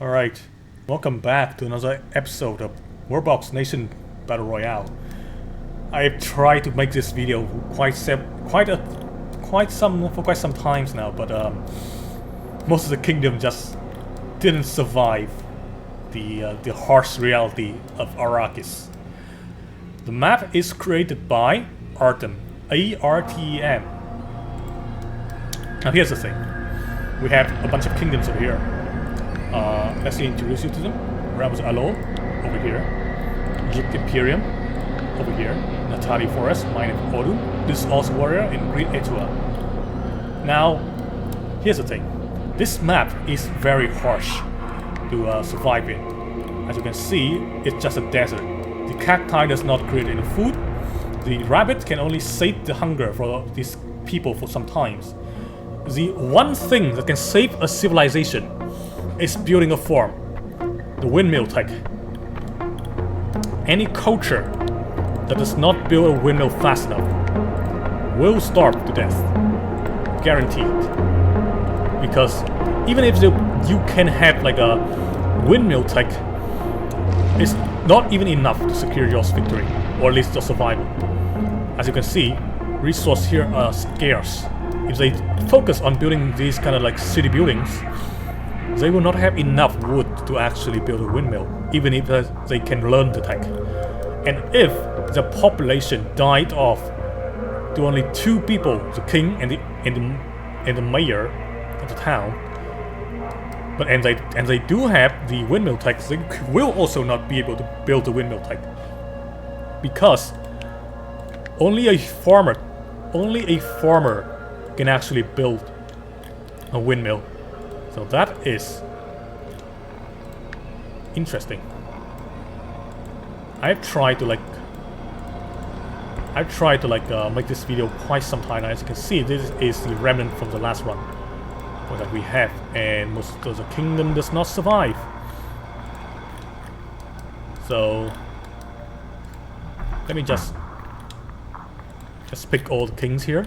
Alright, welcome back to another episode of WorldBox Nation Battle Royale. I've tried to make this video for quite some times now, but most of the kingdom just didn't survive the harsh reality of Arrakis. The map is created by Artem, A-R-T-E-M. Now here's the thing, we have a bunch of kingdoms over here. Let's introduce you to them. Ramos Alo, over here. Egypt Imperium, over here. Natali Forest, Mine of Odum. This is also Warrior in Green Etua. Now, here's the thing. This map is very harsh to survive in. As you can see, it's just a desert. The cacti does not create any food. The rabbit can only sate the hunger for these people for some times. The one thing that can save a civilization is building a farm. The windmill tech. Any culture that does not build a windmill fast enough will starve to death. Guaranteed. Because even if you can have like a windmill tech, it's not even enough to secure your victory, or at least your survival. As you can see, resources here are scarce. If they focus on building these kind of like city buildings, they will not have enough wood to actually build a windmill, even if they can learn the tech. And if the population died off to only 2 people, the king and the mayor of the town, and they do have the windmill tech, they will also not be able to build the windmill tech, because only a farmer can actually build a windmill. So that is interesting. I've tried to make this video quite some time. As you can see, this is the remnant from the last run that we have, and most of the kingdom does not survive. So let me just pick all the kings here.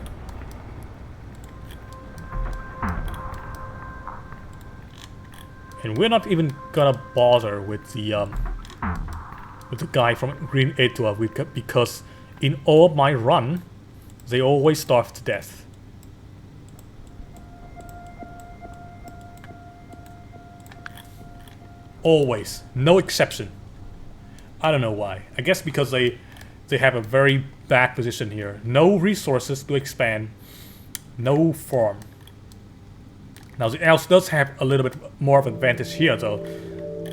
And we're not even gonna bother with the guy from Green Etua because in all my run, they always starve to death. Always, no exception. I don't know why. I guess because they have a very bad position here. No resources to expand, no farm. Now the elves does have a little bit more of an advantage here though,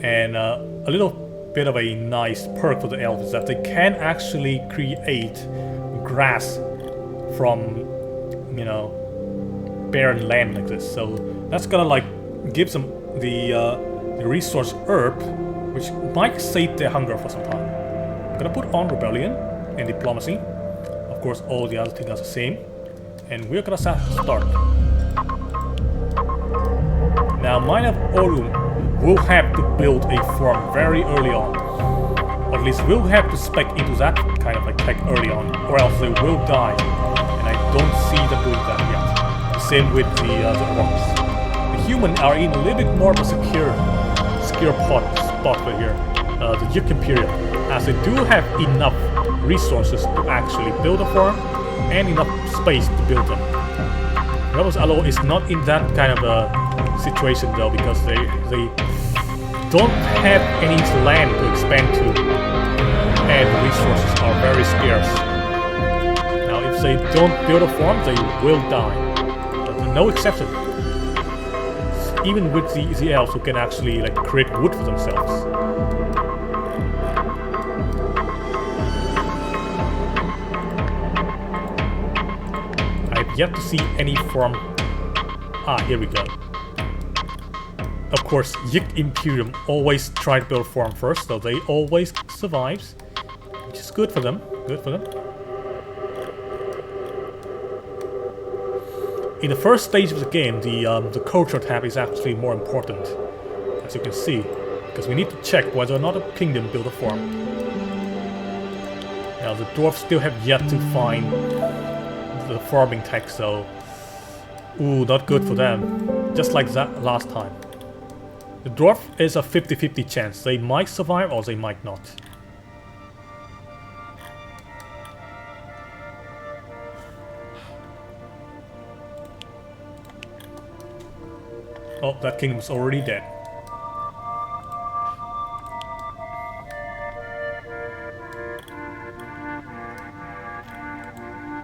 and a little bit of a nice perk for the elves is that they can actually create grass from, you know, barren land like this. So that's gonna like give them the resource herb, which might sate their hunger for some time. I'm gonna put on rebellion and diplomacy. Of course, all the other things are the same, and we're gonna start. Now, Mine of Odum will have to build a farm very early on. Or at least will have to spec into that kind of like tech early on, or else they will die. And I don't see them doing that yet. The same with the orcs. The humans are in a little bit more of a secure spot right here. The Egypt Imperium, as they do have enough resources to actually build a farm and enough space to build them. Rebels Alo is not in that kind of a situation though, because they don't have any land to expand to, and the resources are very scarce. Now if they don't build a farm, they will die. But no exception. Even with the elves who can actually like create wood for themselves. I've yet to see any farm. Here we go. Of course, Yik Imperium always try to build a farm first, so they always survives, which is good for them. Good for them. In the first stage of the game, the culture tab is actually more important, as you can see, because we need to check whether or not a kingdom built a farm. Now the dwarves still have yet to find the farming tech, so ooh, not good for them. Just like that last time. The dwarf is a 50-50 chance. They might survive or they might not. Oh, that kingdom's already dead.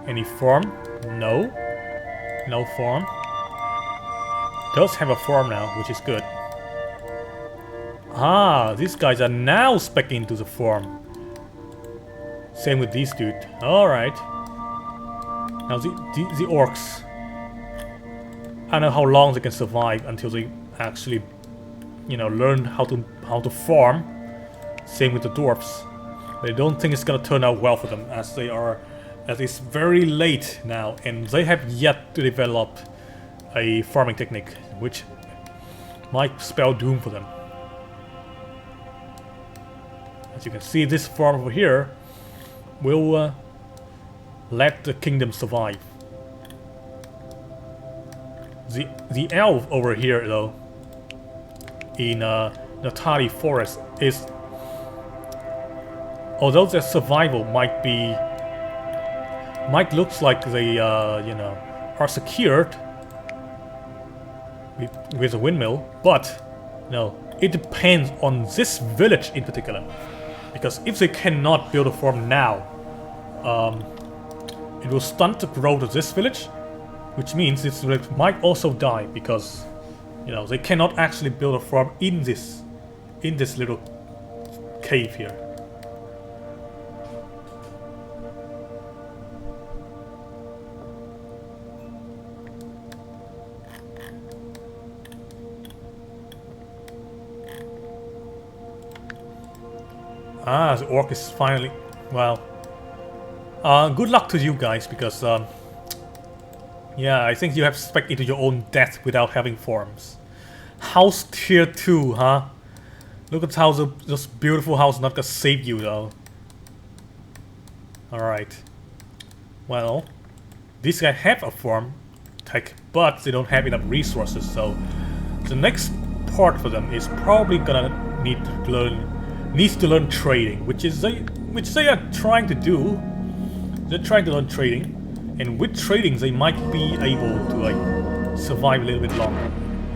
Any farm? No. No farm. Does have a farm now, which is good. Ah, these guys are now speccing into the farm. Same with these dude. Alright. Now the orcs. I don't know how long they can survive until they actually, you know, learn how to farm. Same with the dwarfs. But I don't think it's gonna turn out well for them, as it's very late now, and they have yet to develop a farming technique, which might spell doom for them. As you can see, this farm over here will let the kingdom survive. The elf over here, though, in Natali Forest, is, although their survival might looks like they you know, are secured with a windmill, but no, it depends on this village in particular. Because if they cannot build a farm now, it will stunt the growth of this village, which means this village might also die because, you know, they cannot actually build a farm in this little cave here. Ah, the orc is finally... Well... good luck to you guys, because... yeah, I think you have spec into your own death without having farms. House tier 2, huh? Look at how this beautiful house not gonna save you, though. Alright. Well... These guys have a farm tech, but they don't have enough resources, so... The next part for them is probably gonna needs to learn trading, which they are trying to do. They're trying to learn trading, and with trading they might be able to like survive a little bit longer.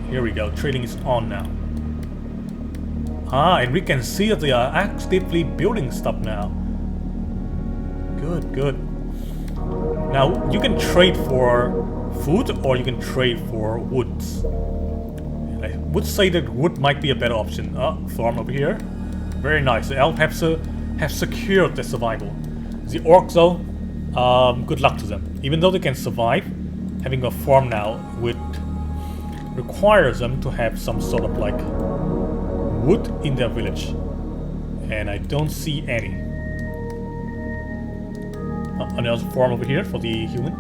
Here we go, trading is on now. Ah, and we can see that they are actively building stuff now. Good, good. Now you can trade for food or you can trade for woods. And I would say that wood might be a better option. Farm over here. Very nice. The elf have secured their survival. The orcs, though, good luck to them. Even though they can survive, having a farm now would require them to have some sort of like wood in their village, and I don't see any. Another farm over here for the human.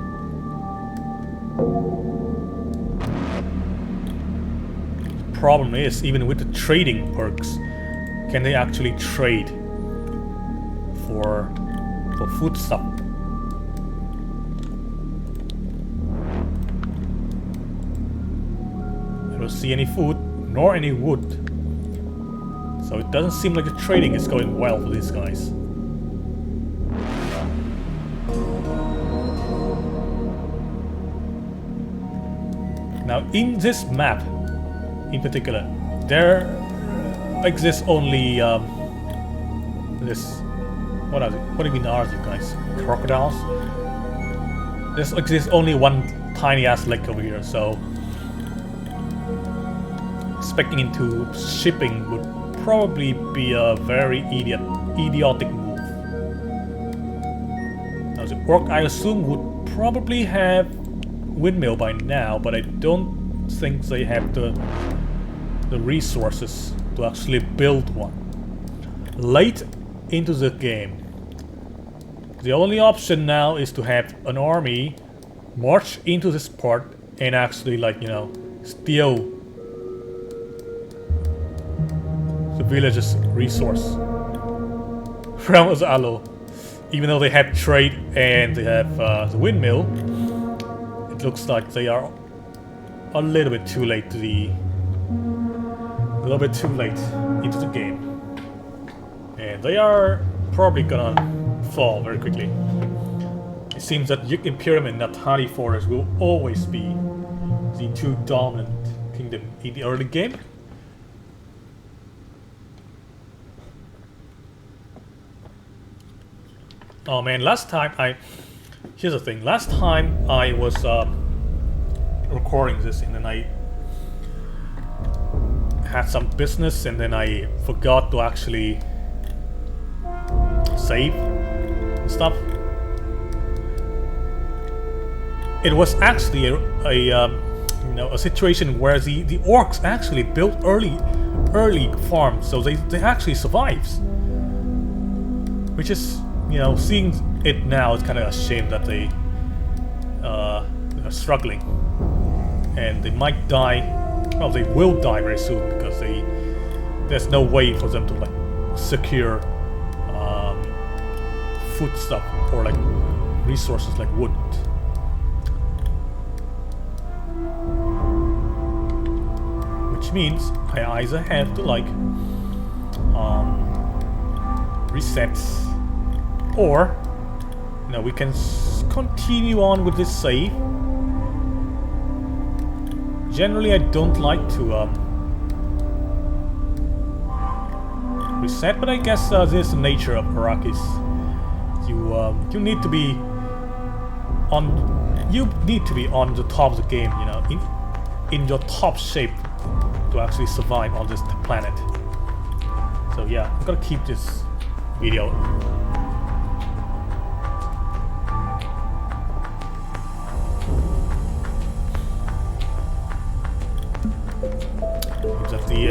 The problem is, even with the trading perks, can they actually trade for food stuff? I don't see any food nor any wood, so it doesn't seem like the trading is going well for these guys. Now in this map in particular, there exists only this. What do you mean are you guys? Crocodiles? There exists only one tiny ass lake over here, so speccing into shipping would probably be a very idiotic move. Now the orc, I assume, would probably have windmill by now, but I don't think they have the resources to actually build one. Late into the game, the only option now is to have an army march into this part and actually, like, you know, steal the village's resource from Azalo. Even though they have trade and they have the windmill, it looks like they are a little bit too late to a little bit too late into the game. And they are probably gonna fall very quickly. It seems that Yik Imperium and Natali Forest will always be the two dominant kingdom in the early game. Oh man, last time here's the thing, last time I was recording this and then I had some business and then I forgot to actually save and stuff. It was actually a situation where the orcs actually built early farms, so they actually survives. Which is, you know, seeing it now, it's kind of a shame that they are struggling, and they might die. Well, they will die very soon because there's no way for them to like secure food stuff or like resources like wood. Which means I either have to like reset, or you know, we can continue on with this save. Generally, I don't like to reset, but I guess this is the nature of Arrakis. You need to be on the top of the game, you know, in your top shape to actually survive on this planet. So yeah, I'm gonna keep this video. That the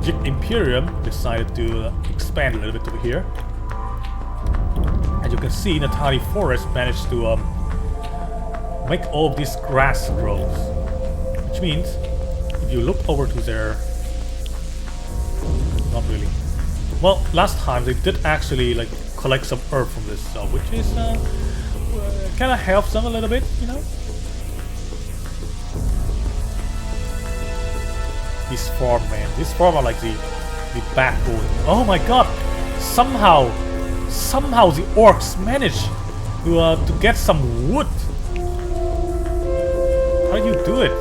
Yik Imperium decided to expand a little bit over here. As you can see, Natali Forest managed to make all of these grass grows, which means if you look over to their, not really. Well, last time they did actually like collect some earth from this, so which is kind of helps them a little bit, you know. This farm, man. This farm are like the backbone. Oh my god! Somehow the orcs managed to get some wood. How do you do it?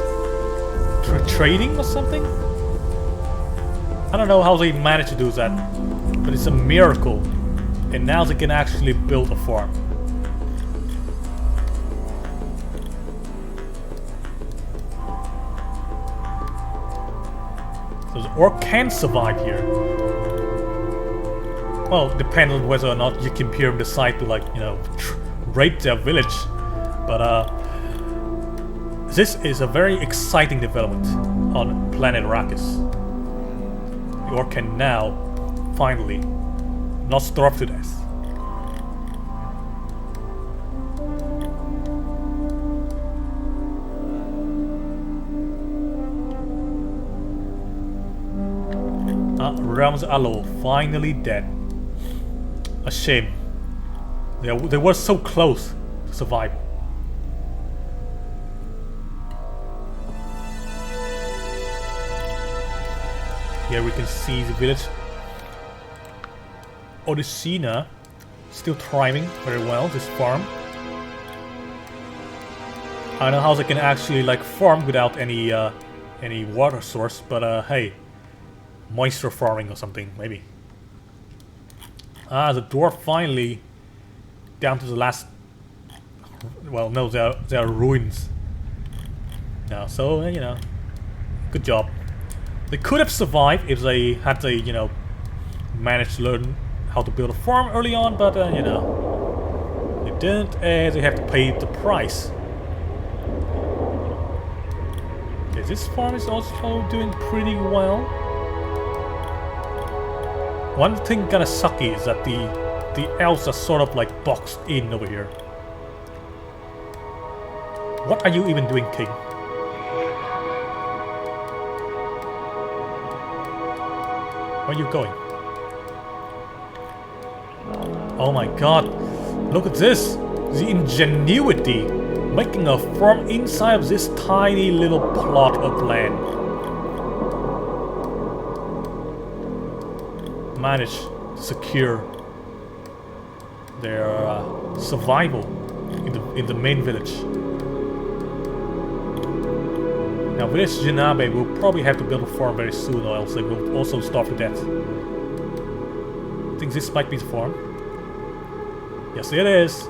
Through trading or something? I don't know how they managed to do that, but it's a miracle. And now they can actually build a farm. So the orc can survive here. Well, depends on whether or not Yik Imperium decide to, like, you know, raid their village. But this is a very exciting development on planet Arrakis. The orc can now finally not starve to death. Realms Alo finally dead. A shame. They were so close to survival. Here we can see the village. Odyssena still thriving very well, this farm. I don't know how they can actually like farm without any water source, but hey. Moisture farming or something, maybe. The dwarf finally down to the last. Well, no, there are ruins now. So you know, good job. They could have survived if they had you know, managed to learn how to build a farm early on, but you know, they didn't, and they have to pay the price. Okay, this farm is also doing pretty well. One thing kinda sucky is that the elves are sort of like boxed in over here. What are you even doing, King? Where are you going? Oh my god, look at this! The ingenuity! Making a farm inside of this tiny little plot of land. manage to secure their survival in the main village. Now village Jinabe will probably have to build a farm very soon, or else they will also starve to death. I think this might be the farm. Yes, it is.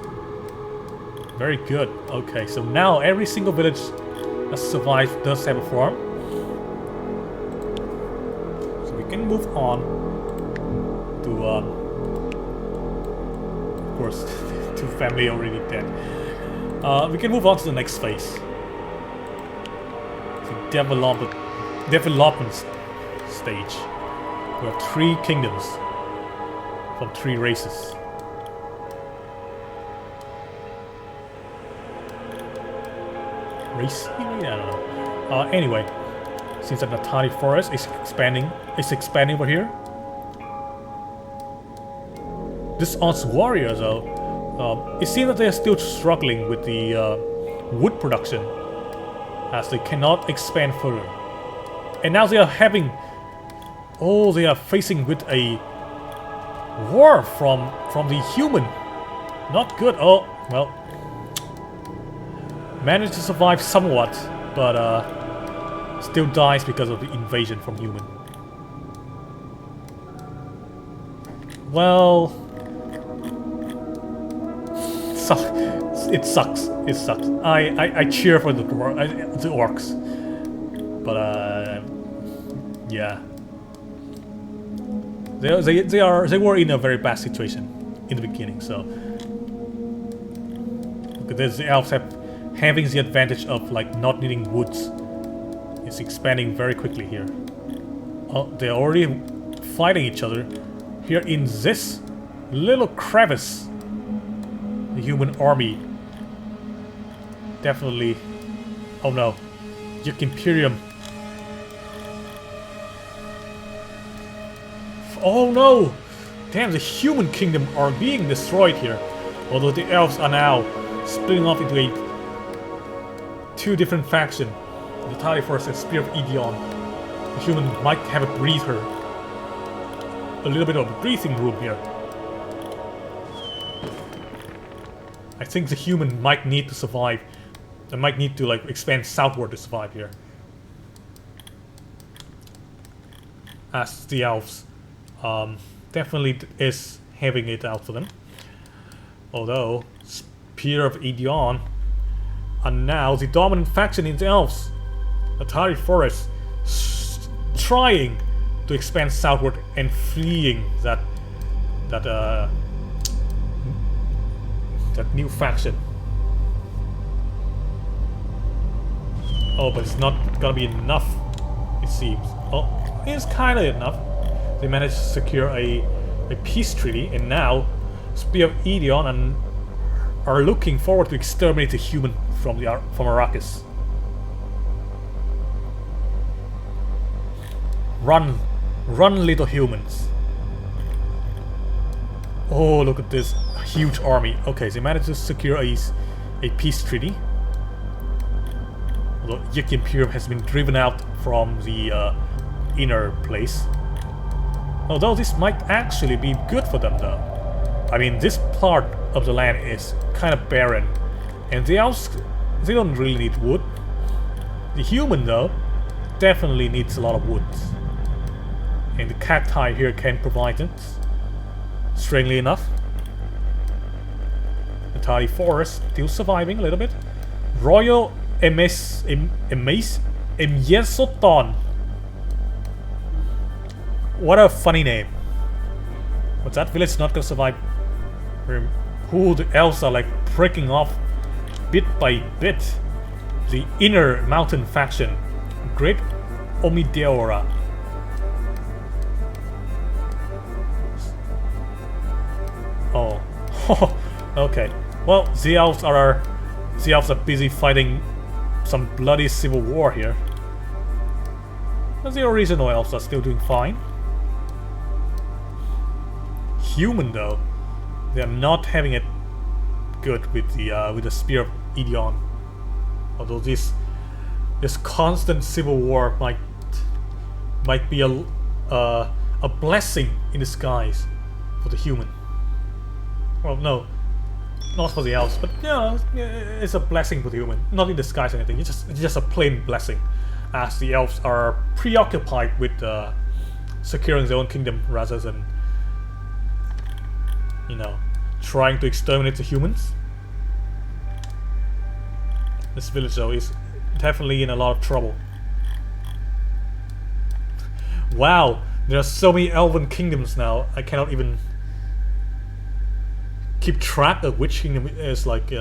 Very good. Okay, so now every single village that survives does have a farm. So we can move on to, of course, two family already dead. We can move on to the next phase. The development stage. We have 3 kingdoms from 3 races. Race? I don't know. Anyway, since the Natali forest is expanding over here. This Aunt's warriors, though, it seems that they are still struggling with the wood production, as they cannot expand further. And now they are having, they are facing with a war from the human. Not good. Oh well. Managed to survive somewhat, but still dies because of the invasion from human. Well, it sucks. It sucks. I cheer for the orcs, but yeah, they were in a very bad situation in the beginning. So look at this. The elves having the advantage of like not needing woods. It's expanding very quickly here. Oh, they're already fighting each other here in this little crevice. The human army definitely. Oh no, Yuk Imperium. Oh no! Damn, the human kingdom are being destroyed here. Although the elves are now splitting off into 2 different factions. The Tali Force and Spear of Ideon. The human might have a breather. A little bit of a breathing room here. I think the human might need to survive. They might need to like expand southward to survive here. As the elves definitely is having it out for them. Although Spear of Ideon are now the dominant faction in the elves. Atari Forest trying to expand southward and fleeing that new faction. Oh, but it's not gonna be enough, it seems. Oh, it's kinda enough. They managed to secure a peace treaty, and now Spear of Ideon are looking forward to exterminate the human from Arrakis. Run, little humans! Oh, look at this huge army. Okay, they managed to secure a peace treaty. Although Yuk Imperium has been driven out from the inner place. Although this might actually be good for them, though. I mean, this part of the land is kind of barren, and the elves, they don't really need wood. The human, though, definitely needs a lot of wood, and the cacti here can provide it. Strangely enough, the Tali Forest still surviving a little bit. Royal Emyesoton. What a funny name. What's that village not gonna survive? Who the elves are like breaking off bit by bit. The inner mountain faction, Great Omideora. Oh, okay. Well, the elves are busy fighting some bloody civil war here. But the original elves are still doing fine. Human, though, they are not having it good with the Spear of Ideon. Although this constant civil war might be a a blessing in disguise for the human. Well, no, not for the elves, but you know, it's a blessing for the human. Not in disguise or anything. It's just a plain blessing, as the elves are preoccupied with securing their own kingdom rather than, you know, trying to exterminate the humans. This village though is definitely in a lot of trouble. Wow, there are so many elven kingdoms now. I cannot even keep track of which kingdom is like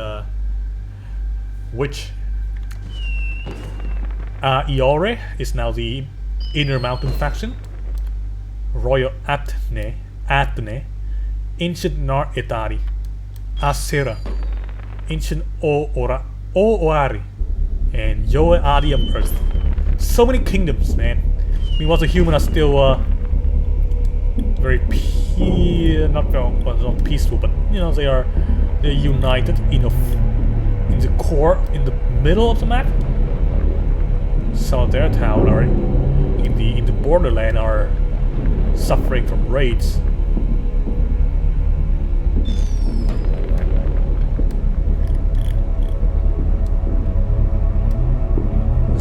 which. Iore is now the Inner Mountain faction. Royal Atne, Ancient Nar Etari, Asera, Ancient Oari, and Yoari of Earth. So many kingdoms, man. Meanwhile, the humans are still very not peaceful, but you know they're united in the core, in the middle of the map. Some of their town are in the borderland are suffering from raids.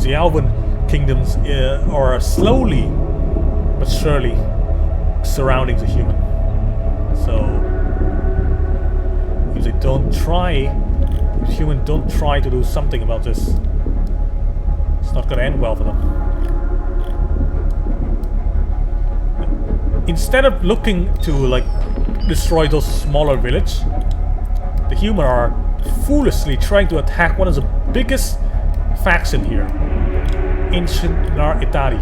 The elven kingdoms are slowly but surely surrounding the human. So if the human don't try to do something about this, it's not gonna end well for them. Instead of looking to like destroy those smaller villages, the human are foolishly trying to attack one of the biggest faction here, Ancient Nar Etari.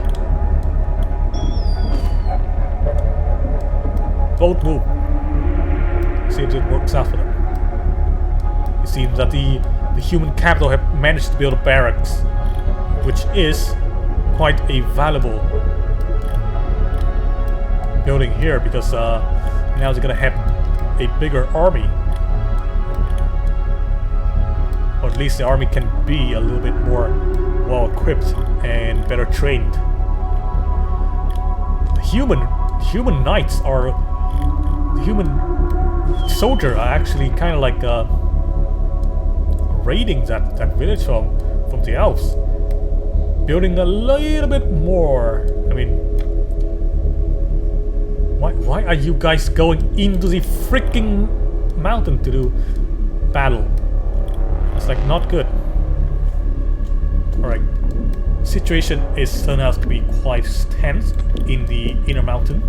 Both move. See if it works out for them. It seems that the human capital have managed to build a barracks, which is quite a valuable building here, because now they're gonna have a bigger army, or at least the army can be a little bit more well equipped and better trained. The human knights are the human soldier are actually kind of like raiding that village from the elves, building a little bit more. I mean, why are you guys going into the freaking mountain to do battle? It's like not good. Alright, situation is turned out to be quite tense in the inner mountain.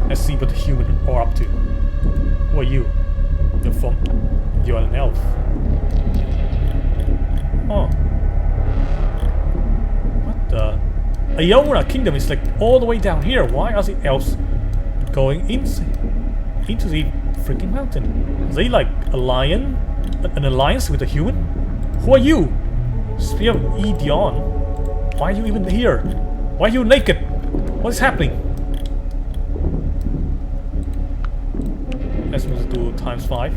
Let's see what the humans are up to. Who are you? You're an elf. Oh. What the? Iora Kingdom is like all the way down here. Why are the elves going into the freaking mountain? Are they like an alliance with a human? Who are you? Spear of Edion. Why are you even here? Why are you naked? What is happening? Let's move to ×5.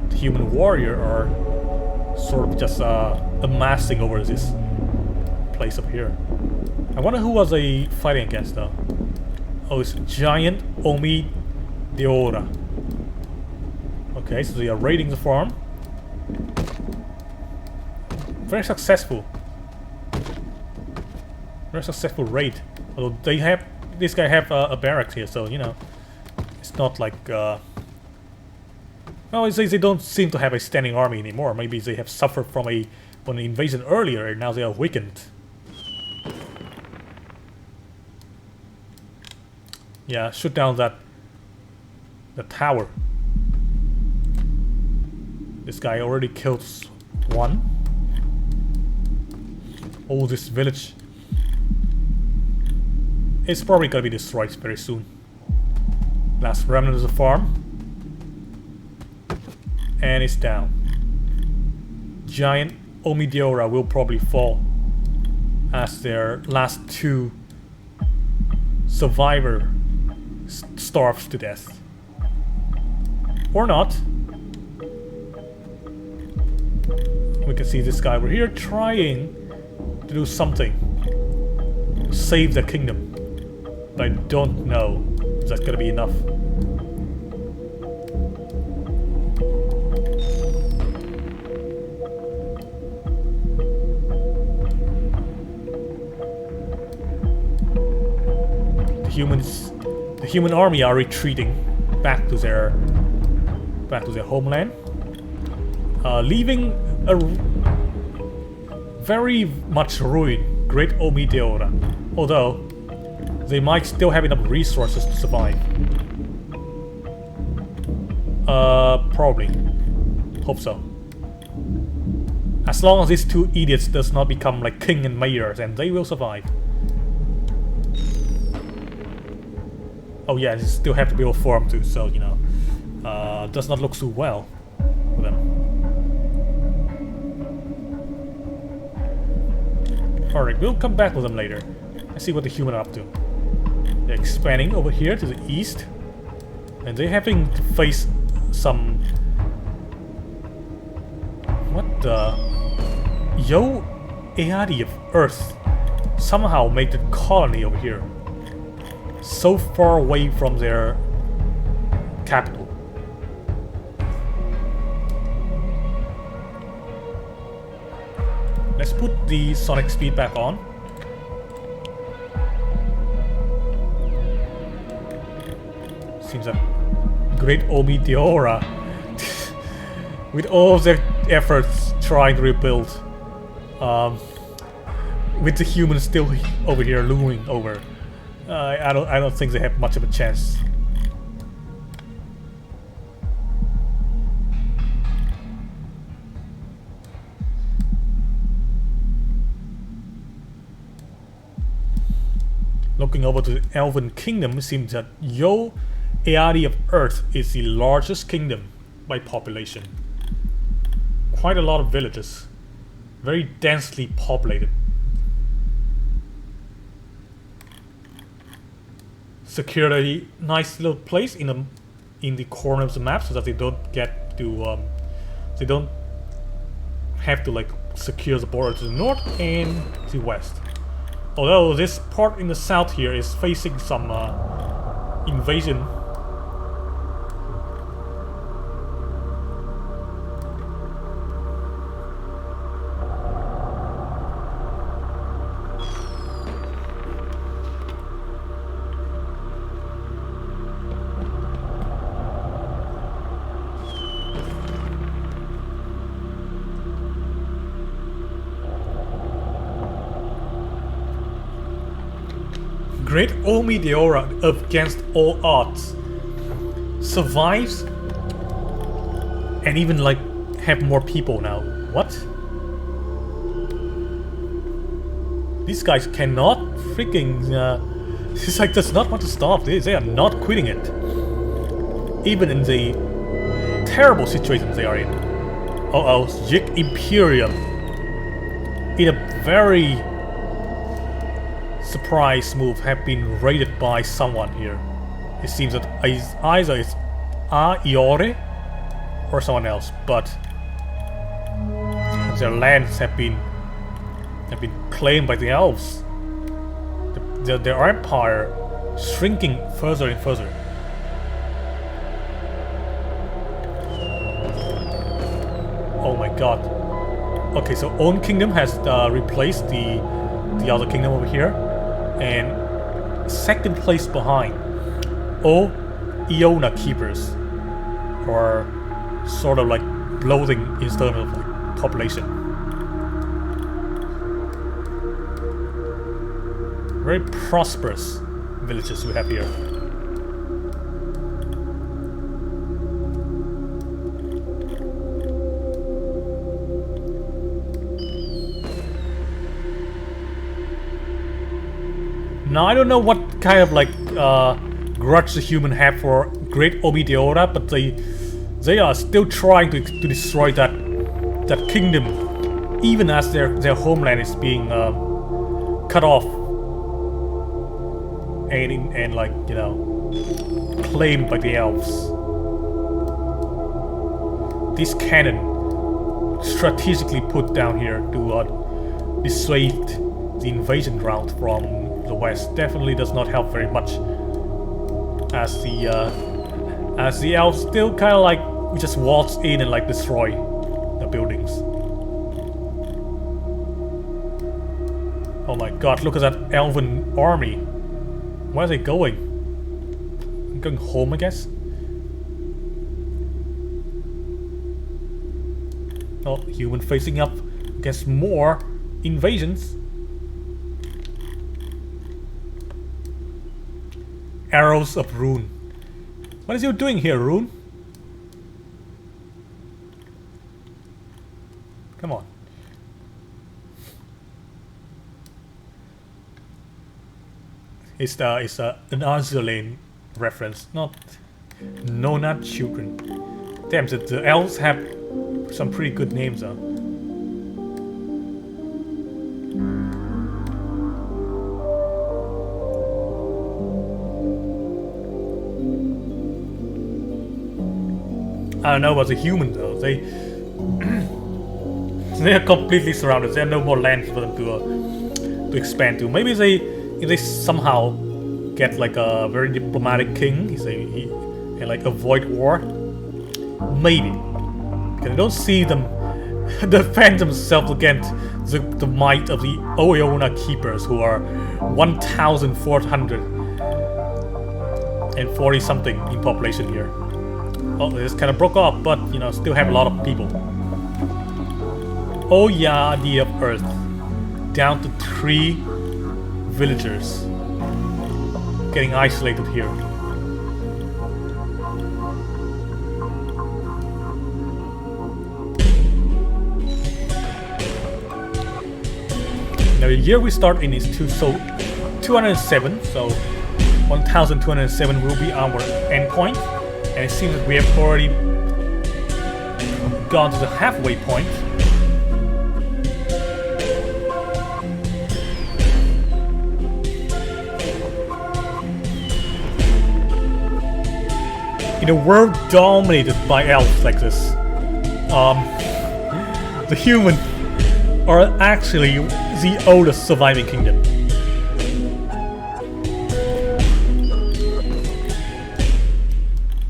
The human warrior are sort of just amassing over this place up here. I wonder who was they fighting against though. Oh, it's giant Omi Deora. Okay, so they are raiding the farm. Very successful. Very successful raid. Although this guy have a barracks here, so you know, it's not like. Well, they don't seem to have a standing army anymore. Maybe they have suffered from an invasion earlier, and now they are weakened. Yeah, shoot down the tower. This guy already killed one. Oh, this village is probably gonna be destroyed very soon. Last remnant of the farm. And it's down. Giant Omidiora will probably fall as their last two survivor starves to death. Or not. We can see this guy over here trying to do something. save the kingdom. But I don't know if that's gonna be enough. The human army are retreating back to their homeland, leaving a very much ruined Great Omideora, although they might still have enough resources to survive. Probably. Hope so. As long as these two idiots does not become like king and mayor, then they will survive. Oh yeah, they still have to build a farm too, so you know, does not look so well for them. Alright, we'll come back with them later and see what the human are up to. They're expanding over here to the east, and they're having to face some... What the... Yo Eadi of Earth somehow made a colony over here. So far away from their capital. Let's put the sonic speed back on. Seems like Great Omideora, with all of their efforts trying to rebuild, with the humans still over here looming over. I don't think they have much of a chance. Looking over to the Elven Kingdom, it seems that Yo Eadi of Earth is the largest kingdom by population. Quite a lot of villages, very densely populated. Secured a nice little place in the corner of the map so that they don't get to they don't have to like secure the border to the north and the west. Although this part in the south here is facing some invasion. Great Omideora, against all odds, survives and even like have more people now. What? These guys cannot freaking it's like does not want to stop this. They are not quitting it. Even in the terrible situations they are in. Uh-oh, Yik Imperium. In a very surprise move have been raided by someone here. It seems that either it's Iore or someone else, but their lands have been claimed by the elves. Their empire shrinking further and further. Oh my god. Okay, so Own Kingdom has replaced the other kingdom over here. And second place behind, all Iona keepers are sort of like bloating in terms of like population. Very prosperous villages we have here. Now I don't know what kind of like grudge the human have for Great Omideora, but they are still trying to destroy that kingdom, even as their homeland is being cut off and like you know claimed by the elves. This cannon strategically put down here to dissuade the invasion route from the west definitely does not help very much. As the elves still kind of like just waltz in and like destroy the buildings. Oh my god, look at that elven army. Where are they going? I'm going home, I guess. Oh, human facing up against more invasions. Arrows of Rune. What is you doing here, Rune? Come on. It's an Arzulane reference, not children. Damn, the elves have some pretty good names, huh? I don't know about the humans though. They are completely surrounded. There are no more land for them to expand to. Maybe if they somehow get like a very diplomatic king, and like avoid war. Maybe. Because I don't see them defend themselves against the might of the Oyona keepers, who are 1,440 something in population here. Oh, this kind of broke off, but you know, still have a lot of people. Oyadi of Earth, down to 3 villagers, getting isolated here. Now the year we start in is 207, so 1207 will be our endpoint. And it seems that we have already gone to the halfway point. In a world dominated by elves like this, the humans are actually the oldest surviving kingdom.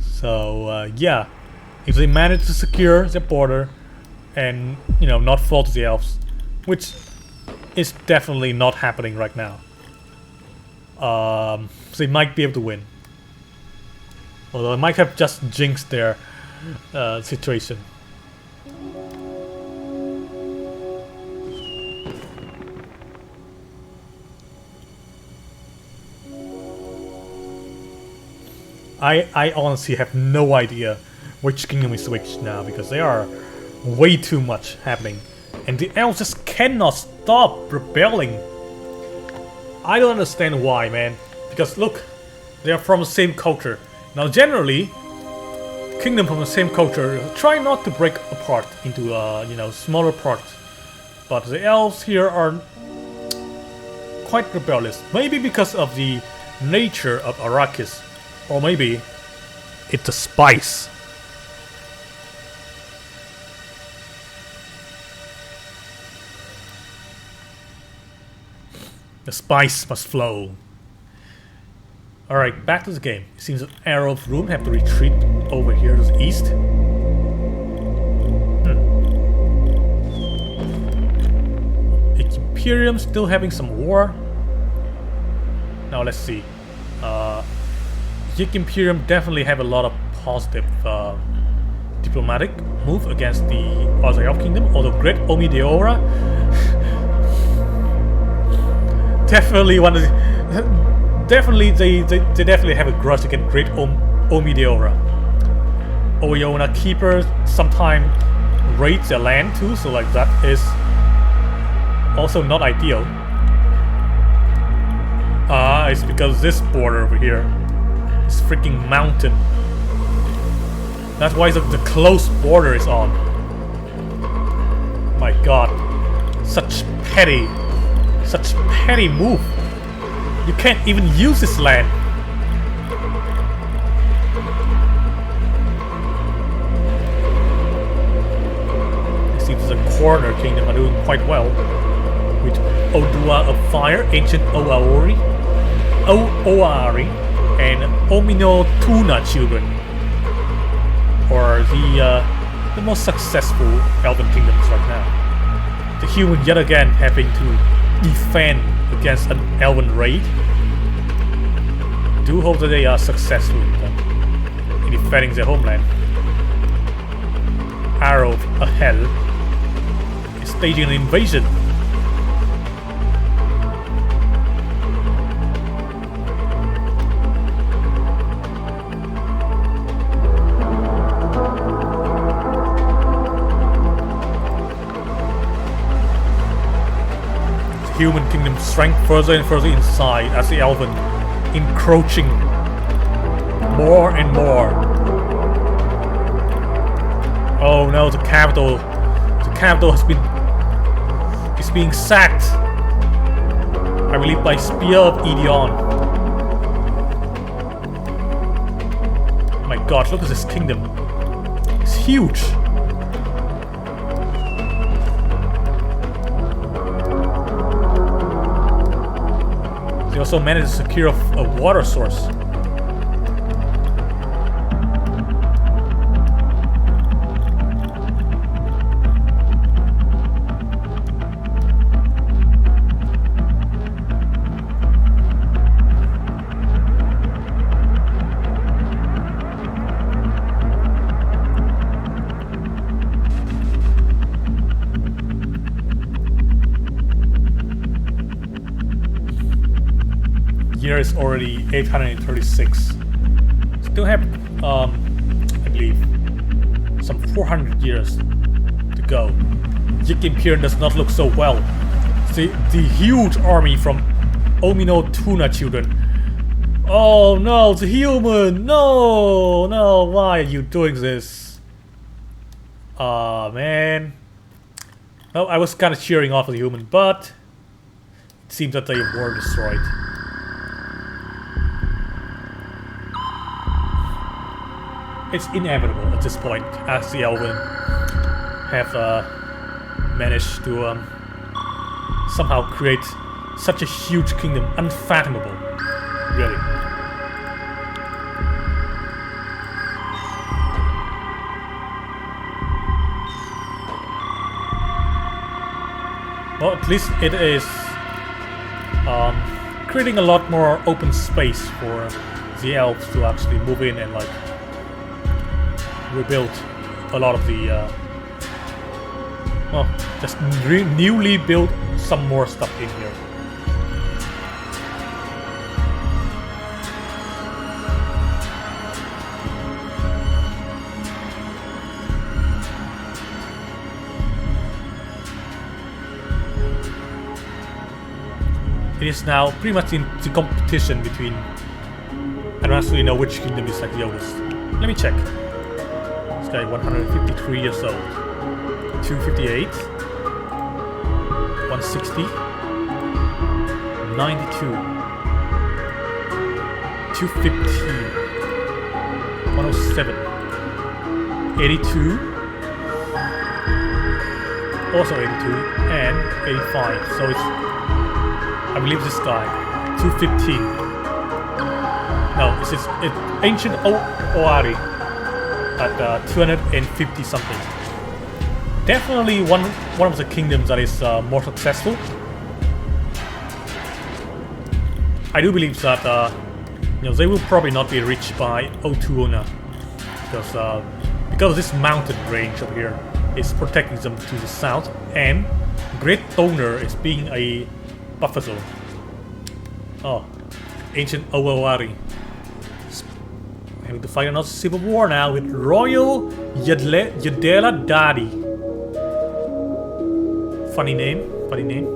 So yeah, if they manage to secure their border and, you know, not fall to the elves, which is definitely not happening right now, they might be able to win. Although I might have just jinxed their situation. I honestly have no idea which kingdom is which now, because there are way too much happening. And the elves just cannot stop rebelling. I don't understand why, man. Because look, they are from the same culture. Now generally, kingdom from the same culture try not to break apart into you know, smaller parts. But the elves here are quite rebellious. Maybe because of the nature of Arrakis. Or maybe it's the spice. The spice must flow. Alright, back to the game. It seems that Arrow of Rune have to retreat over here to the east. Imperium still having some war. Now let's see. Yik Imperium definitely have a lot of positive diplomatic move against the other elf kingdom, although Great Omi Deora definitely one of the, they definitely have a grudge against Great Omi Deora. Oyona keepers sometimes raid their land too, so like that is also not ideal. It's because this border over here. This freaking mountain. That's why the close border is on. My god. Such petty move. You can't even use this land. It seems the corner kingdom are doing quite well. with Odua of Fire, Ancient Oaori, Oari, and Omino Tuna children, or the most successful elven kingdoms right now. The human yet again having to defend against an elven raid. Do hope that they are successful in defending their homeland. Arrow of Hell is staging an invasion. Human kingdom strength further and further inside as the elven encroaching more and more. Oh no, the capital is being sacked, I believe, by Spear of Edeon. Oh my god, look at this kingdom. It's huge. They also managed to secure a water source. Year is already 836. Still have, I believe, some 400 years to go. Yik Imperium does not look so well. The huge army from Omino Tuna children. Oh no, the human! No, no, why are you doing this? Man. Well, I was kind of cheering off the human, but it seems that they were destroyed. It's inevitable at this point, as the Elven have managed to somehow create such a huge kingdom, unfathomable, really. Well, at least it is creating a lot more open space for the elves to actually move in and like rebuild a lot of the well, just newly build some more stuff in here. It is now pretty much in the competition between, I don't actually know which kingdom is like the oldest. Let me check. This guy 153 years old. 258. 160. 92. 215. 107. 82. Also 82. And 85. So it's, I believe this guy, 215. No, this is Ancient Oari at 250 something. Definitely one of the kingdoms that is more successful. I do believe that they will probably not be reached by Otuona because this mountain range over here is protecting them to the south, and Great Donor is being a buffer zone. Oh, Ancient Oawari. Having to fight another civil war now with Royal Yadela Dadi. Funny name, funny name.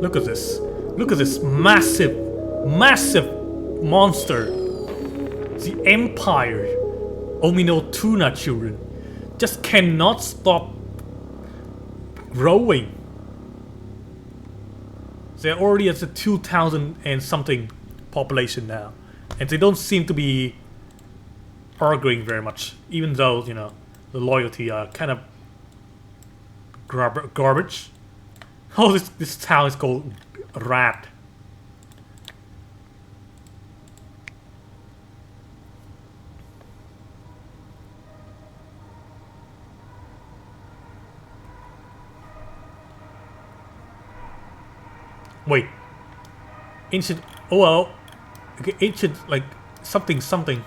Look at this. Look at this massive, massive monster. The Empire. Omino Tuna children. just cannot stop growing. They're already at the 2,000 and something population now, and they don't seem to be arguing very much, even though, you know, the loyalty are kind of garbage. Oh, this town is called Rat. Wait. Ancient. Oh well. Okay, ancient, like something.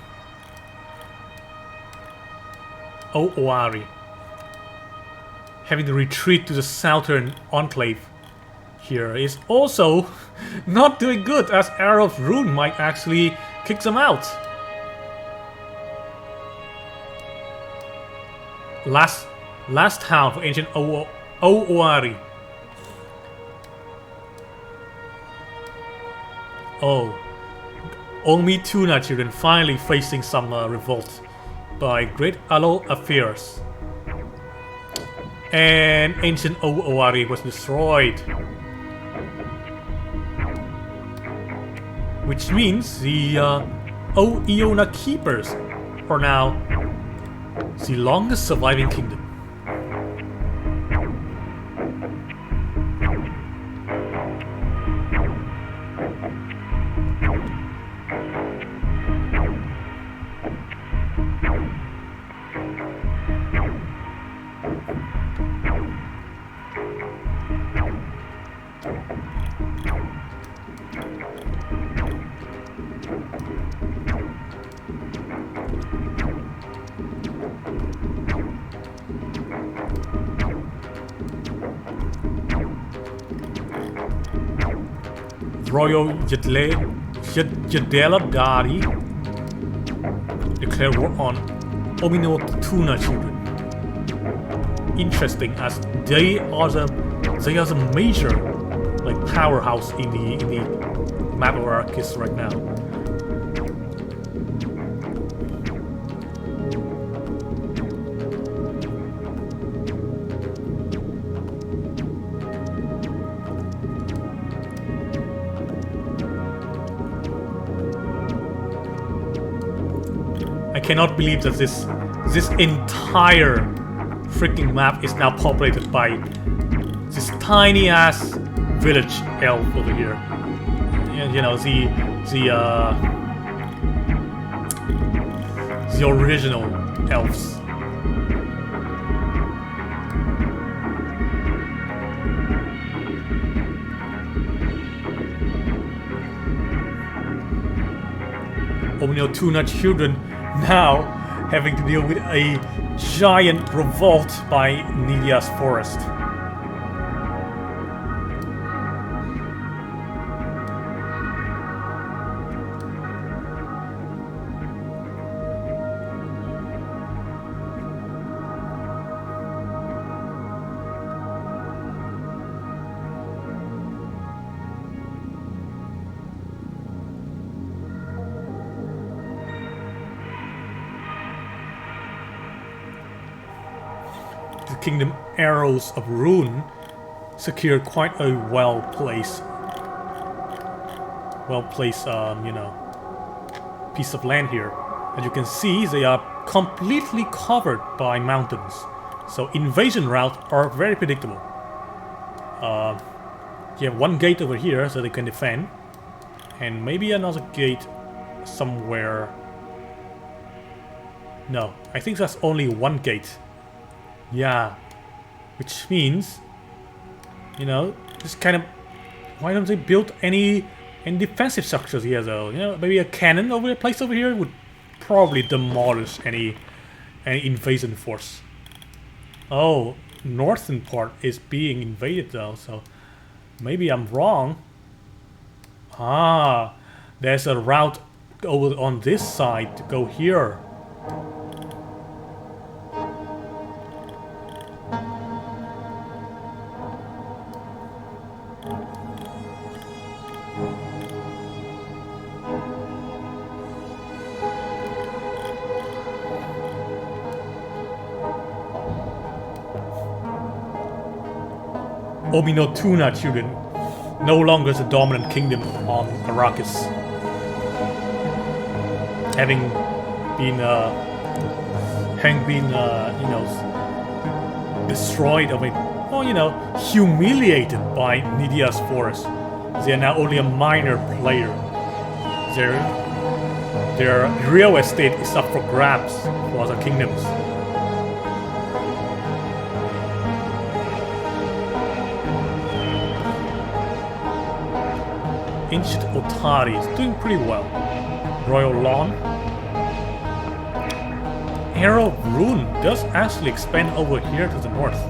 Oh, Owari. Having to retreat to the southern enclave here is also not doing good, as Arrow of Rune might actually kick them out. Last town for ancient Owari. Oh, only Tuna children finally facing some revolt by Great Aloe Affairs. And ancient Owari was destroyed. Which means the Iona Keepers are now the longest surviving kingdom. Royal Yadela Dari declare war on Omino Tuna children. Interesting, as they are the major, like, powerhouse in the map of Arrakis right now. I cannot believe that this entire freaking map is now populated by this tiny ass village elf over here. You know, the original elves. Omnio Tuna children now having to deal with a giant revolt by Nidia's forest. Kingdom Arrows of Rune secured quite a well-placed, you know, piece of land here. As you can see, they are completely covered by mountains, so invasion routes are very predictable. You have one gate over here so they can defend, and maybe another gate somewhere. No, I think that's only one gate. Yeah, which means, you know, just kind of, why don't they build any defensive structures here though? You know, maybe a cannon over a place over here would probably demolish any invasion force. Oh, northern part is being invaded though, so maybe I'm wrong. Ah, there's a route over on this side to go here. Omino Tuna children no longer the dominant kingdom on Arrakis, having been you know, destroyed, or you know, humiliated by Nidia's force. They are now only a minor player. Their real estate is up for grabs for other kingdoms. Ancient Otari is doing pretty well. Royal Lawn. Arrow of Rune does actually expand over here to the north.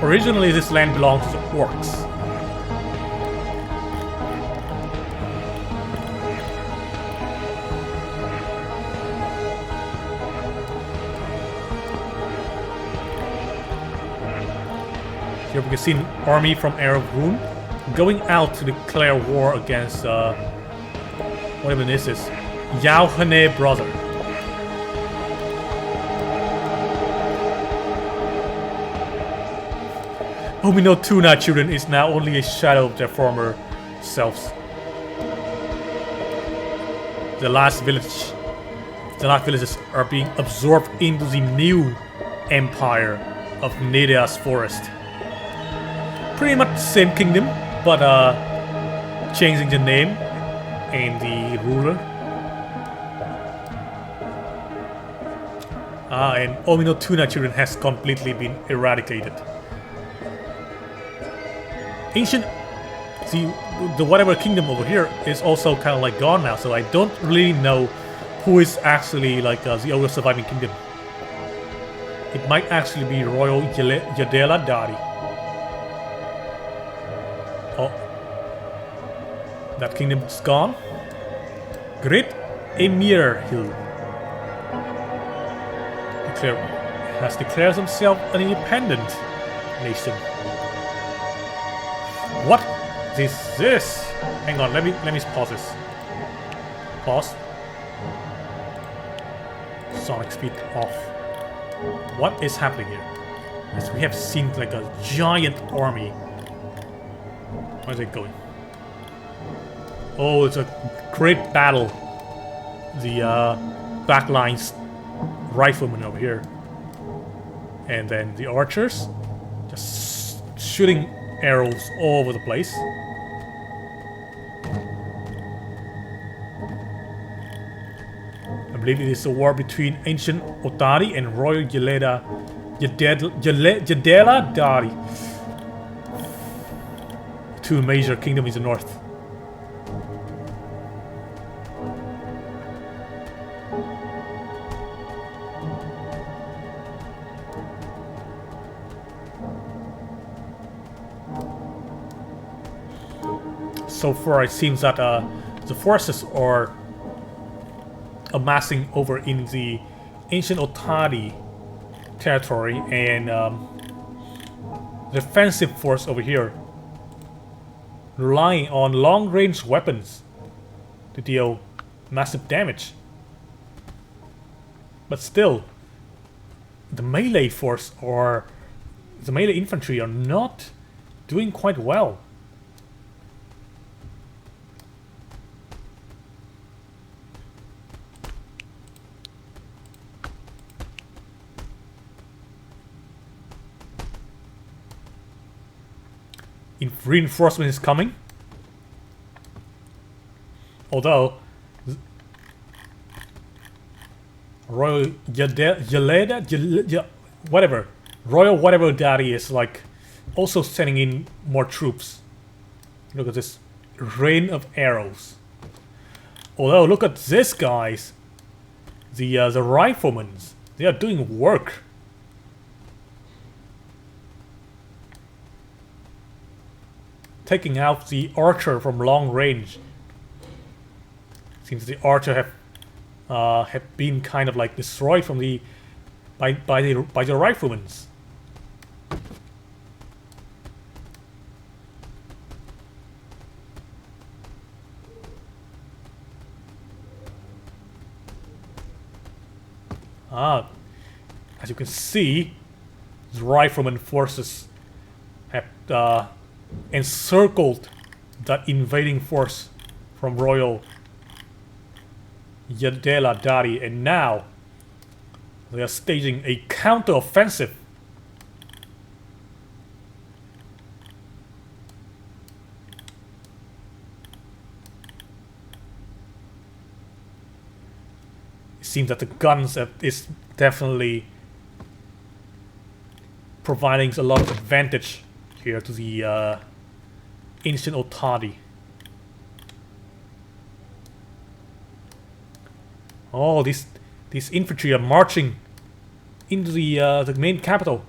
Originally this land belonged to the Orcs. Here we can see an army from Arrow of Rune going out to declare war against whatever this is. Yao Hane brother. Omino Tuna children is now only a shadow of their former selves. The last villages are being absorbed into the new empire of Nidia's forest. Pretty much the same kingdom, but changing the name and the ruler. And Omino Tuna children has completely been eradicated. Ancient, the whatever kingdom over here is also kind of like gone now, so I don't really know who is actually like the only surviving kingdom. It might actually be Royal Yadela Dari. Oh, that kingdom is gone. Great Emir Hill has declared himself an independent nation. What is this? Hang on, let me pause this. Pause. Sonic speed off. What is happening here? As we have seen like a giant army. Where is it going? Oh, it's a great battle. The backlines riflemen over here. And then the archers just shooting arrows all over the place. I believe it is a war between ancient Otari and Royal Yadela Dari. Two major kingdoms in the north. So far it seems that the forces are amassing over in the ancient Otari territory, and the defensive force over here relying on long-range weapons to deal massive damage. But still, the melee force or the melee infantry are not doing quite well. Reinforcement is coming. Although Royal whatever Royal whatever Daddy is like also sending in more troops. Look at this rain of arrows. Although look at this, guys. The riflemen, they are doing work. Taking out the archer from long range. Seems the archer have been kind of like destroyed from the by the riflemen. As you can see, The rifleman forces have encircled that invading force from Royal Yadela Dari, and now they are staging a counter-offensive. It seems that the guns is definitely providing a lot of advantage here to the ancient Otadi. Oh, these infantry are marching into the main capital.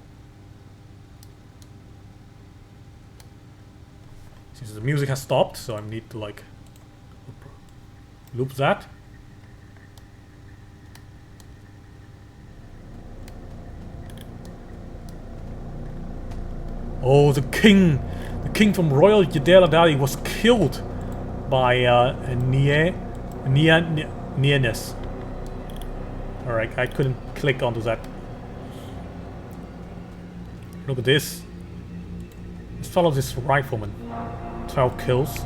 Since the music has stopped, so I need to like loop that. Oh, the king from Royal Yadela was killed by Nienes. Alright, I couldn't click onto that. Look at this. Let's follow this rifleman. 12 kills.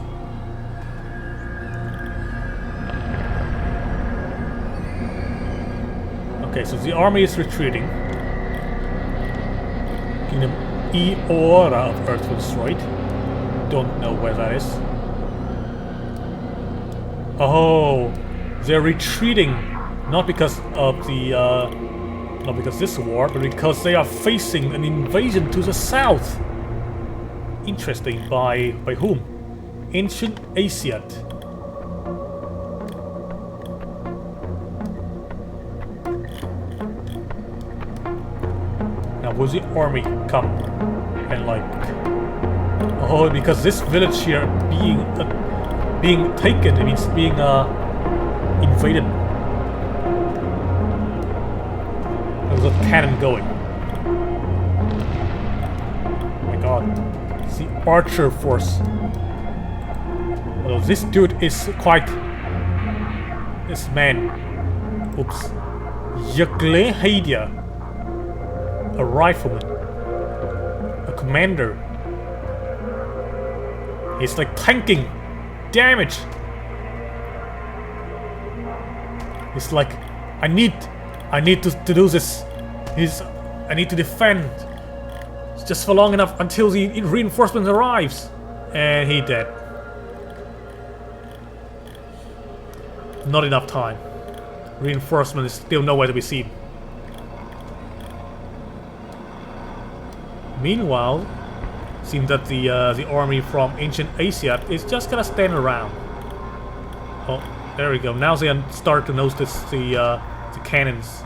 Okay, so the army is retreating. Kingdom Eora of Earth was destroyed. Don't know where that is. Oh, they're retreating not because of the not because this war, but because they are facing an invasion to the south. Interesting. By whom? Ancient Asiat. Now will the army come and like? Oh, because this village here being taken, it means being invaded. There's a cannon going. Oh my god. It's the archer force. Although this dude is quite... This man... Oops. Yagle Hadia. A rifleman. A commander. He's like tanking damage. It's like I need to do this. I need to defend. It's just for long enough until the reinforcement arrives. And he dead. Not enough time. Reinforcement is still nowhere to be seen. Meanwhile, seems that the army from ancient Asia is just gonna stand around. Oh, there we go. Now they start to notice the cannons.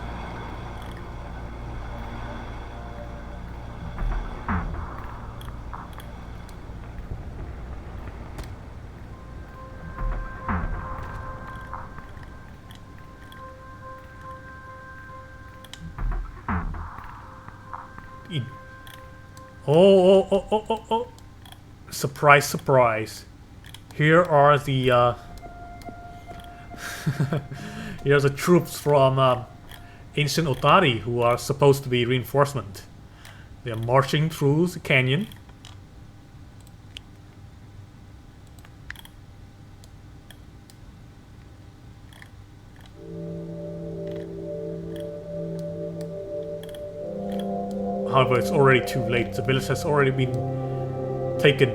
Oh. Surprise, surprise. Here are the here's the troops from ancient Otari who are supposed to be reinforcement. They are marching through the canyon. However, it's already too late. The village has already been taken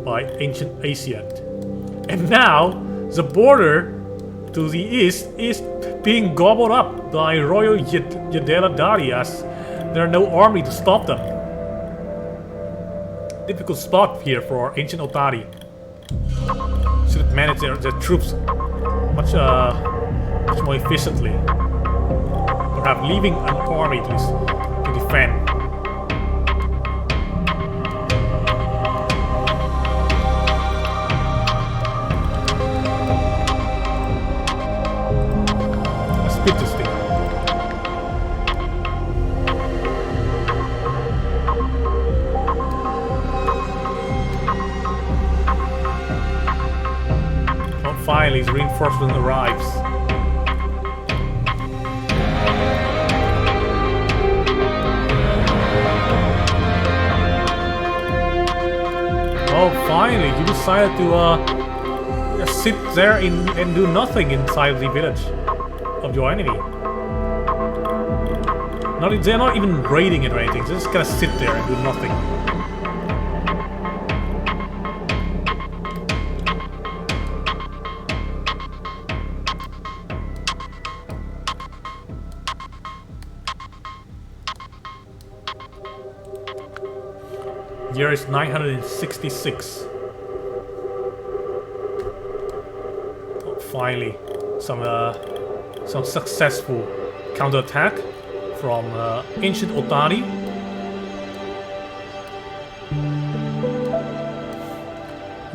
by ancient Asiat. And now, the border to the east is being gobbled up by Royal Yadela Dari as there are no army to stop them. Difficult spot here for ancient Otari. Should have managed their troops much more efficiently. Perhaps leaving an army to defend. Split this thing. Oh, finally, the reinforcement arrives. finally, you decided to sit there and do nothing inside the village of your enemy. They're not even raiding it or anything. They're just gonna sit there and do nothing. Year is 966. Oh, finally, some successful counterattack from ancient Otari.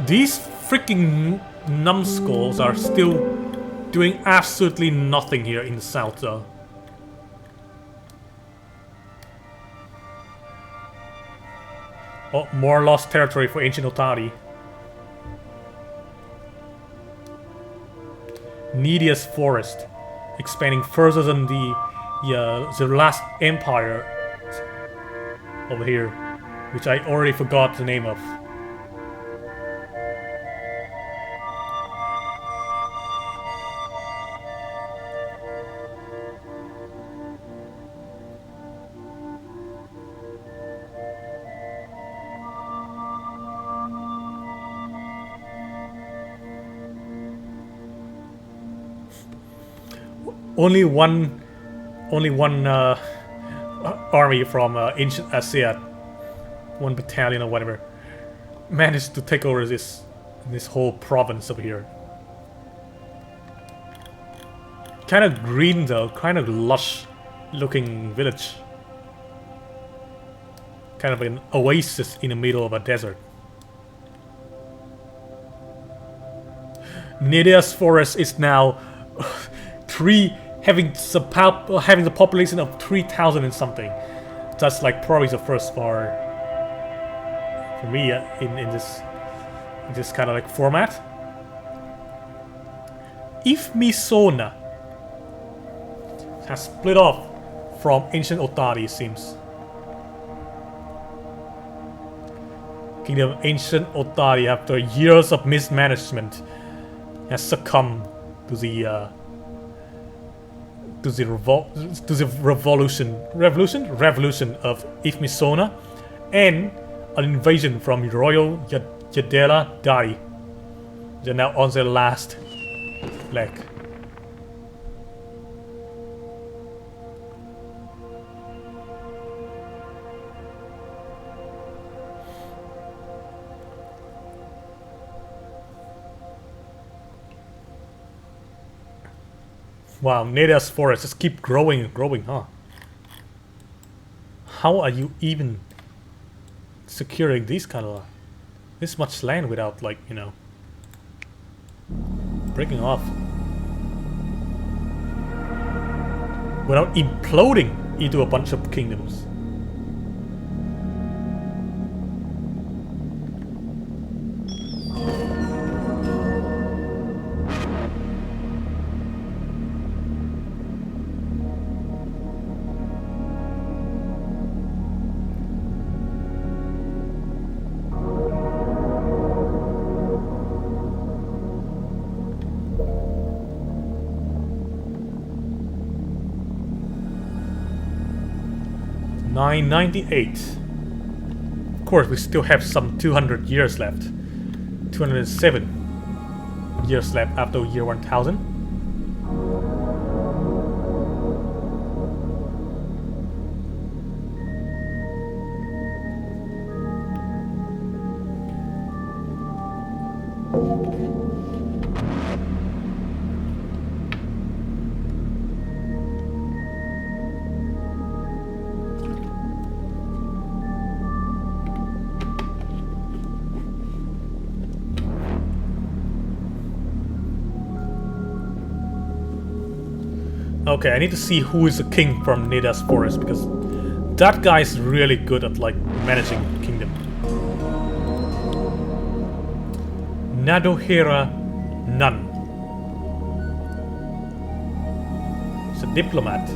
These freaking numbskulls are still doing absolutely nothing here in the south, though. Oh, more lost territory for ancient Otari. Neediest forest, expanding further than the last empire over here, which I already forgot the name of. Only one army from ancient Asia, one battalion or whatever, managed to take over this whole province over here. Kind of green though, kind of lush looking village. Kind of an oasis in the middle of a desert. Nidea's forest is now having the population of 3,000 and something. That's like probably the first for me in this kind of like format. If Misona has split off from ancient Otari, it seems. Kingdom of ancient Otari, after years of mismanagement, has succumbed to the revolution of Ifmisona and an invasion from royal Yadela Dari. They're now on their last leg. Wow, Nidea's forest just keep growing and growing, huh? How are you even securing this much land without, like, you know, breaking off? Without imploding into a bunch of kingdoms. $998. Of course, we still have some 200 years left. 207 years left after year 1000. Okay, I need to see who is the king from Nida's forest, because that guy is really good at, like, managing the kingdom. Nadohera Nun. He's a diplomat.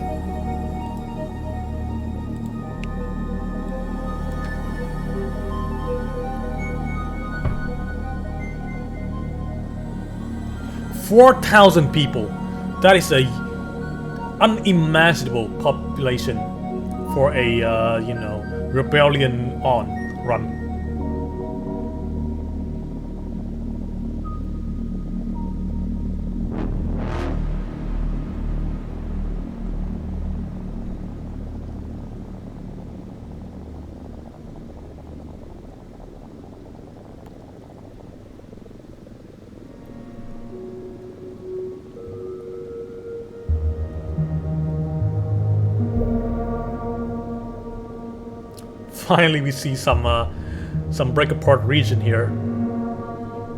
4,000 people. That is a unimaginable population for a you know, rebellion on run. Finally, we see some break apart region here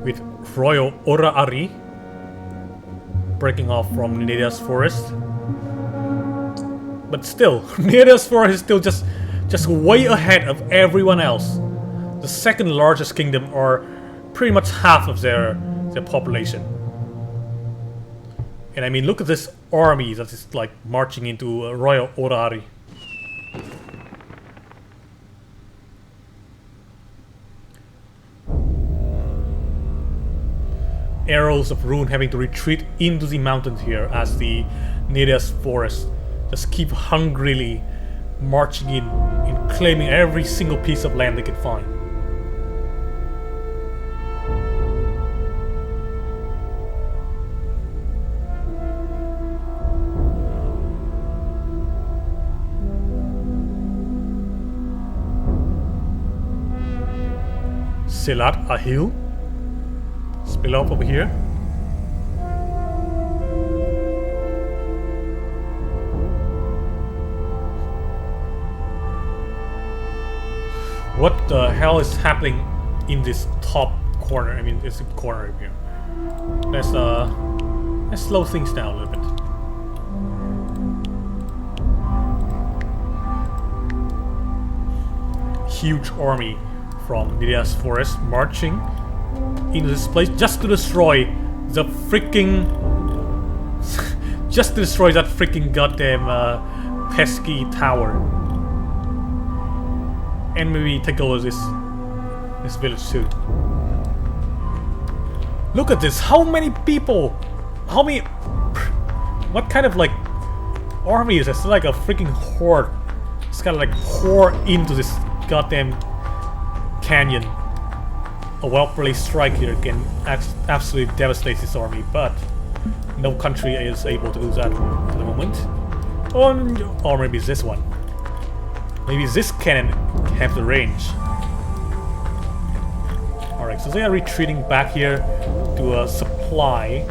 with Royal Ora-Ari breaking off from Nedia's forest. But still, Nedia's forest is still just way ahead of everyone else. The second largest kingdom, or pretty much half of their population. And I mean, look at this army that is like marching into Royal Ora-Ari. Arrows of Ruin having to retreat into the mountains here as the Nedia's forest just keep hungrily marching in and claiming every single piece of land they can find. Selat Ahil. Spill off over here. What the hell is happening in this top corner? I mean, it's a corner here. Let's slow things down a little bit. Huge army from Nedia's forest marching into this place just to destroy the freaking just to destroy that freaking goddamn pesky tower, and maybe take over this village too. Look at this, how many people, how many, what kind of like army is this? It's like a freaking horde. It's gotta like pour into this goddamn canyon. A well-placed strike here can absolutely devastate this army, but no country is able to do that for the moment. Or maybe it's this one. Maybe this cannon have the range. Alright, so they are retreating back here to supply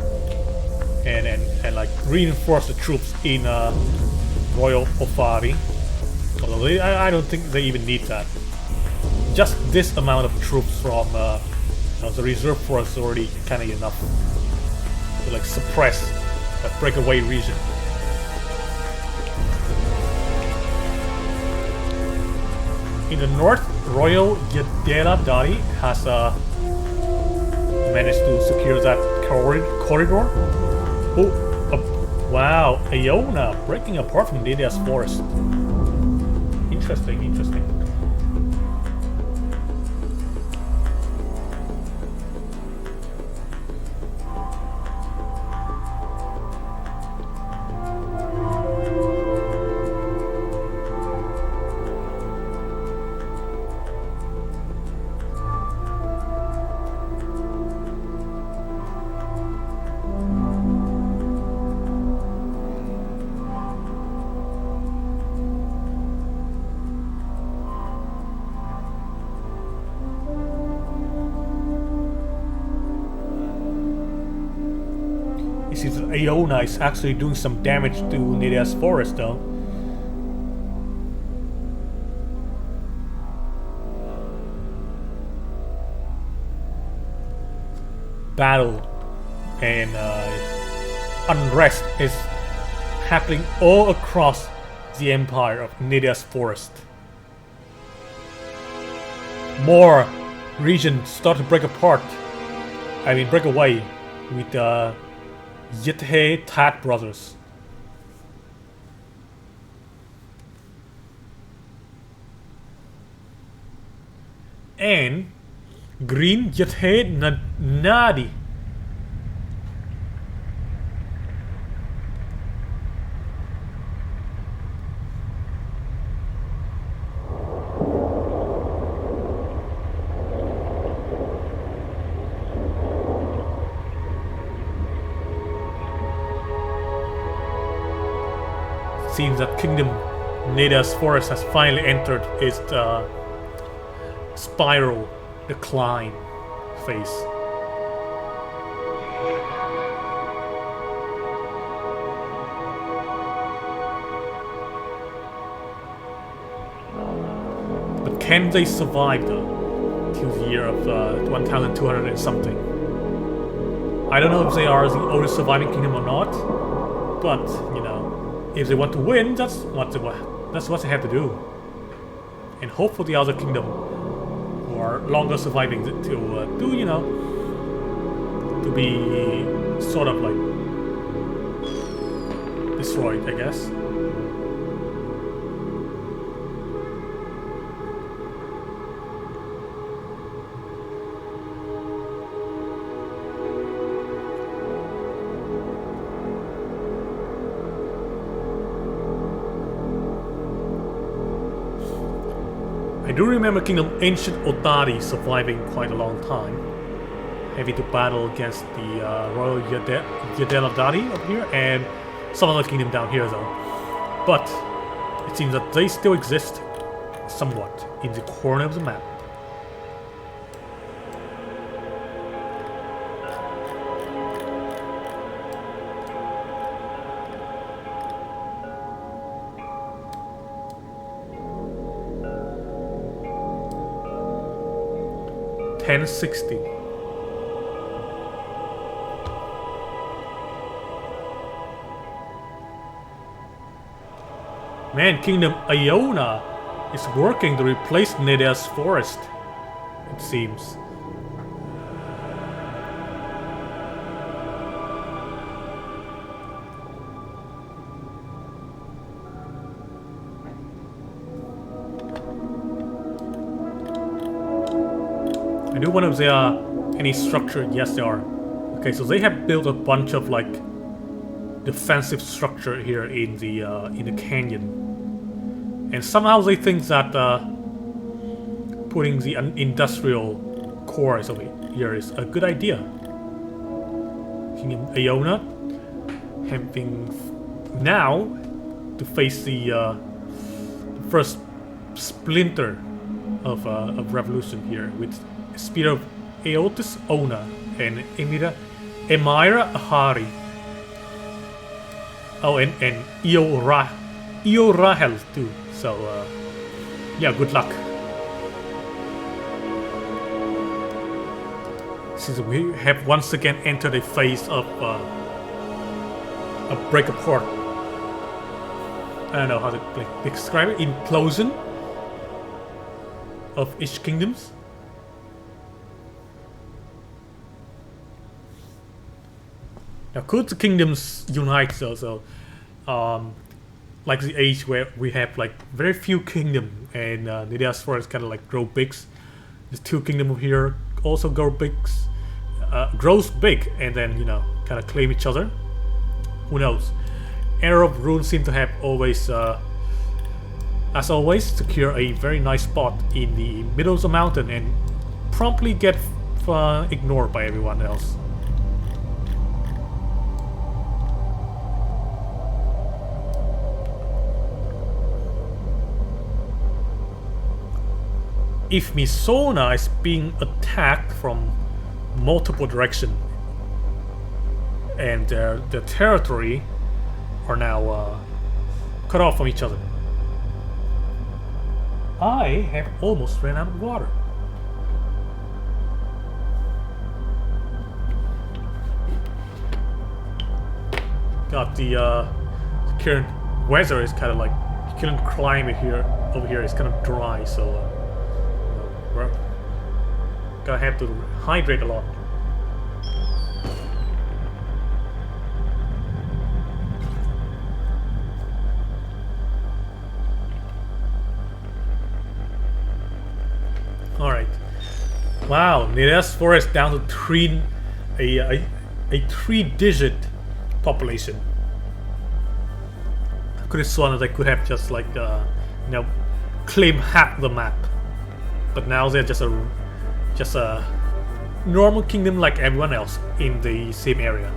and like reinforce the troops in Royal Ofari. Although I don't think they even need that. Just this amount of troops from the reserve force is already kind of enough to like suppress that breakaway region. In the north, Royal Yadela Dari has managed to secure that corridor. Oh, wow, Iona breaking apart from Nedia's forest. Interesting, interesting. It seems that Iona is actually doing some damage to Nedia's forest though. Battle and unrest is happening all across the empire of Nedia's forest. More regions start to break apart. I mean break away with Yethe Tat brothers. And Green Yethe Nadi Seems that Kingdom Neda's Forest has finally entered its spiral decline phase. But can they survive though till the year of 1200 and something? I don't know if they are the only surviving kingdom or not, but you know, if they want to win, that's what they have to do. And hope for the other kingdom who are longer surviving to do, you know, to be sort of like destroyed, I guess. I do remember Kingdom Ancient Otari surviving quite a long time, having to battle against the Royal Yadeladari up here and some other kingdom down here though. But it seems that they still exist somewhat in the corner of the map. $1060. Man, Kingdom Iona is working to replace Neda's Forest, it seems. I do wonder if there are any structure. Yes, there are. Okay, so they have built a bunch of like defensive structure here in the canyon, and somehow they think that putting the industrial cores over here is a good idea. Kingdom Iona having now to face the first splinter of revolution here with Spear of Aotis Ona and Emira Ahari. Oh, and Io Rahel too. So yeah, good luck. Since we have once again entered a phase of a break apart. I don't know how to describe it. Implosion of each kingdoms. Now, could the kingdoms unite though? So, like the age where we have like very few kingdom and Neda's Forest kind of like grow big. The two kingdom here also grows big, and then you know kind of claim each other. Who knows? Arab runes seem to have always, as always, secure a very nice spot in the middle of the mountain and promptly get ignored by everyone else. If Misona is being attacked from multiple directions and their territory are now cut off from each other, I have almost ran out of water. God, the current weather is kind of like, the current climate here over here is kind of dry, so we're gonna have to hydrate a lot. All right. Wow, Neda's Forest down to a 3-digit population. I could have sworn that they could have just like you know, claimed half the map, but now they're just a normal kingdom like everyone else in the same area.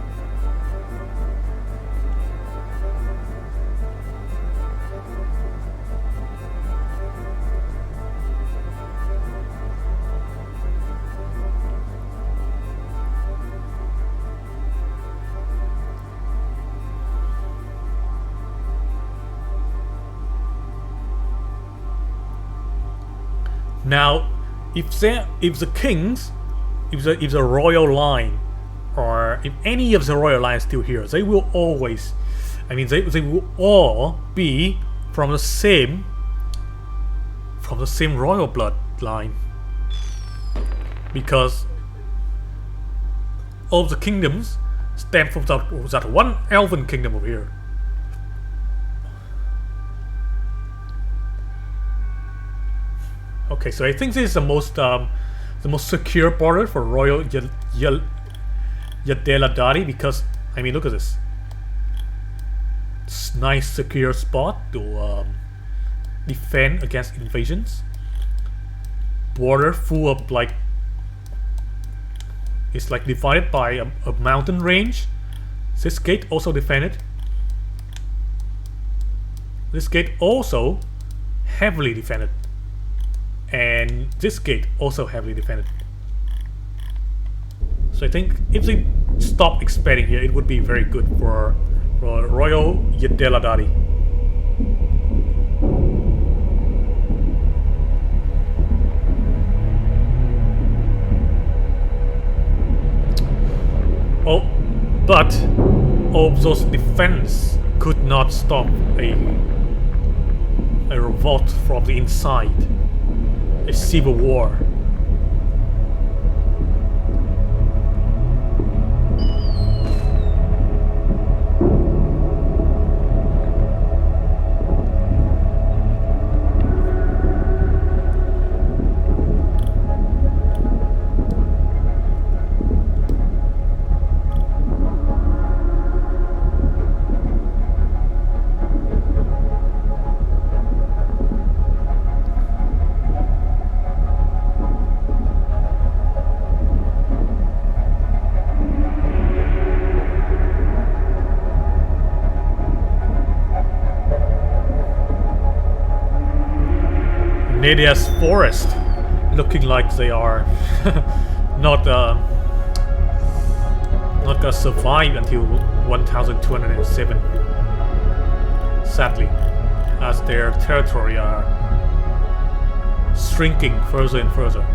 Now, if the kings, if the royal line, or if any of the royal lines still here, they will always, I mean, they will all be from the same royal bloodline, because all the kingdoms stem from that one elven kingdom over here. Okay, so I think this is the most secure border for Royal Yadeladari, because I mean, look at this. It's nice secure spot to defend against invasions. Border full of like, it's like divided by a mountain range. This gate also defended. This gate also heavily defended. And this gate also heavily defended. So I think if they stop expanding here, it would be very good for Royal Yadeladari. Oh, but all those defense could not stop a revolt from the inside. A civil war. Nadia's forest, looking like they are not gonna survive until 1207. Sadly, as their territory are shrinking further and further.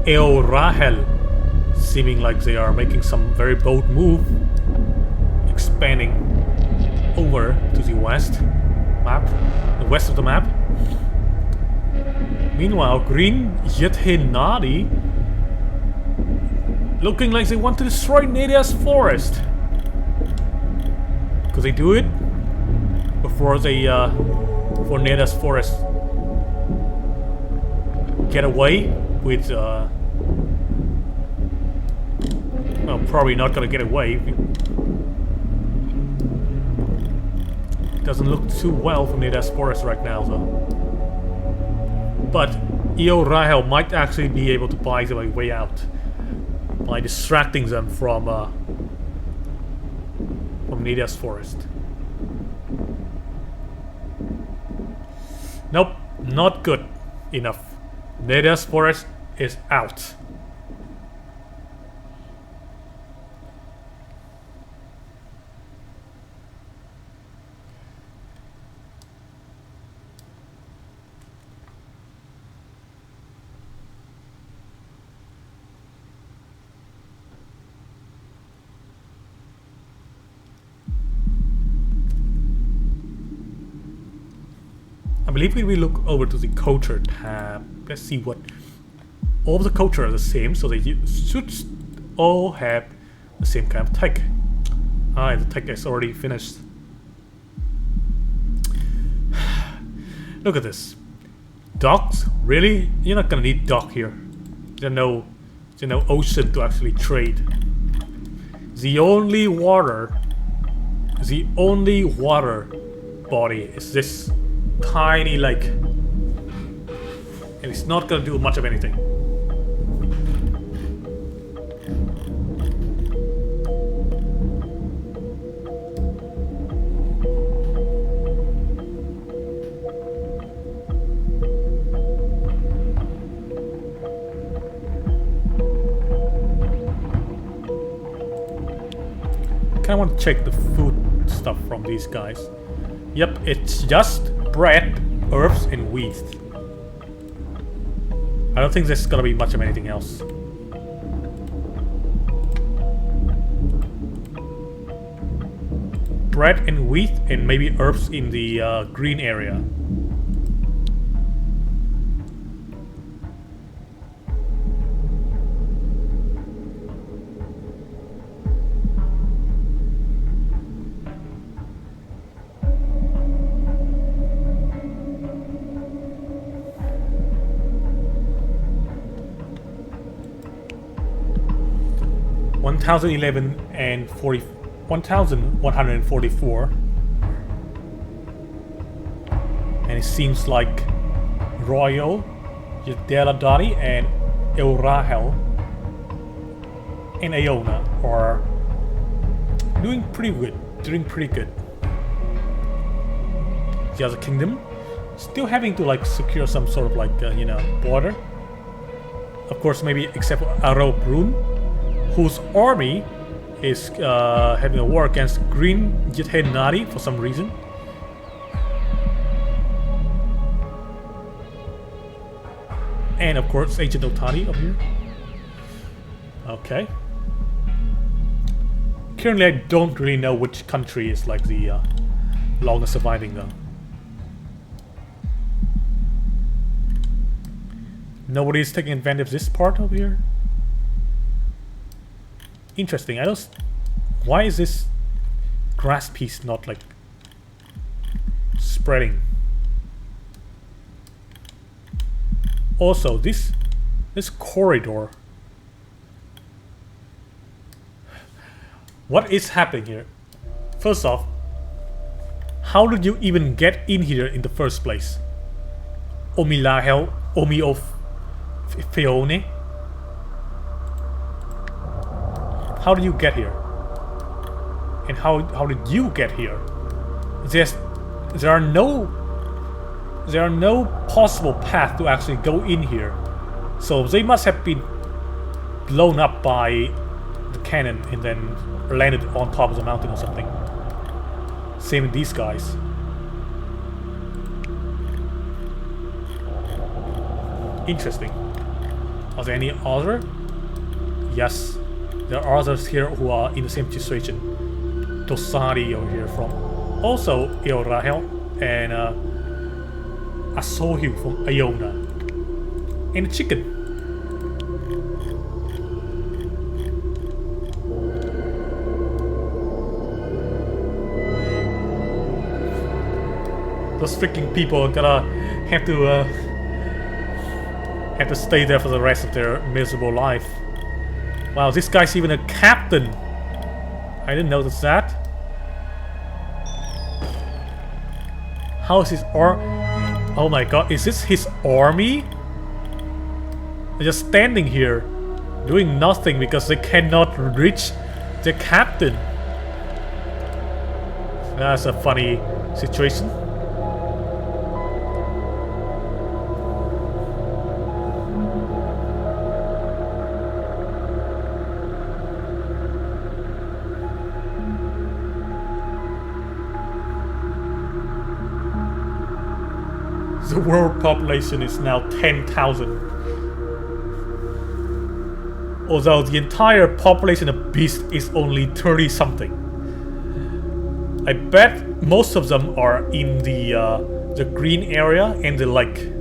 El Rahel, seeming like they are making some very bold move, expanding over to the west map, the west of the map. Meanwhile, Green Yethenadi, looking like they want to destroy Nadia's forest. Could they do it before they, for Nadia's forest get away with, well, probably not gonna get away. Doesn't look too well for Nadia's forest right now, though. But Eo Rahel might actually be able to buy their way out by distracting them from Nadia's forest. Nope, not good enough. Nadia's forest is out. I believe we will look over to the culture tab. Let's see what all of the culture are the same, so they should all have the same kind of tech. Ah, the tech is already finished. Look at this. Docks? Really? You're not gonna need dock here. There's no ocean to actually trade. The only water body is this tiny lake. And it's not gonna do much of anything. I want to check the food stuff from these guys. Yep, it's just bread, herbs, and wheat. I don't think there's gonna be much of anything else. Bread and wheat, and maybe herbs in the green area. and 1144, and it seems like Royal, Deladari, and Eurahel and Iona are doing pretty good. The other kingdom still having to like secure some sort of like you know, border. Of course, maybe except for Arrow-Brun, whose army is having a war against Green Jithenari for some reason. And of course, Agent Otani up here. Okay. Currently, I don't really know which country is like the longest surviving though. Nobody's taking advantage of this part over here. Interesting. I don't. Why is this grass piece not like spreading? Also, this corridor. What is happening here? First off, how did you even get in here in the first place? Omilahel, Omi of Feone. How did you get here? And how did you get here? There are no possible path to actually go in here. So they must have been blown up by the cannon and then landed on top of the mountain or something. Same with these guys. Interesting. Are there any other? Yes. There are others here who are in the same situation. Tosari over here from also Eorahel, and Asohu from Iona. And a chicken. Those freaking people are gonna have to stay there for the rest of their miserable life. Wow, this guy's even a captain. I didn't notice that. How is his oh my god, is this his army? They're just standing here, doing nothing because they cannot reach the captain. That's a funny situation. The world population is now 10,000. Although the entire population of beasts is only 30 something. I bet most of them are in the green area and the lake.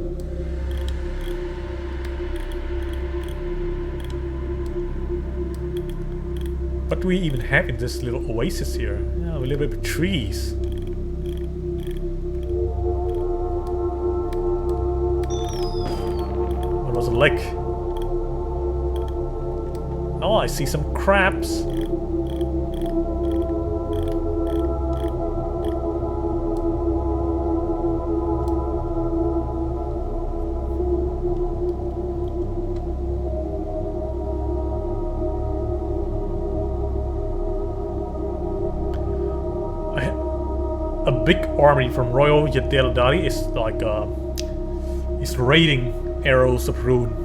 What do we even have in this little oasis here? Oh, a little bit of trees. A lake. Oh, I see some crabs. a big army from Royal Yadeladari is like is raiding Arrows of Rune.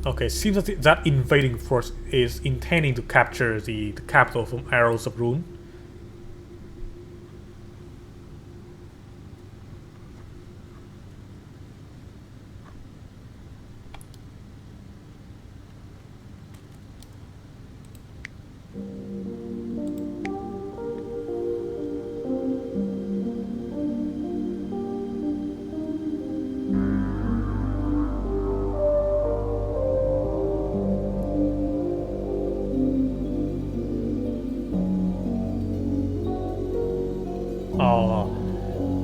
Okay, seems that that invading force is intending to capture the capital from Arrows of Rune.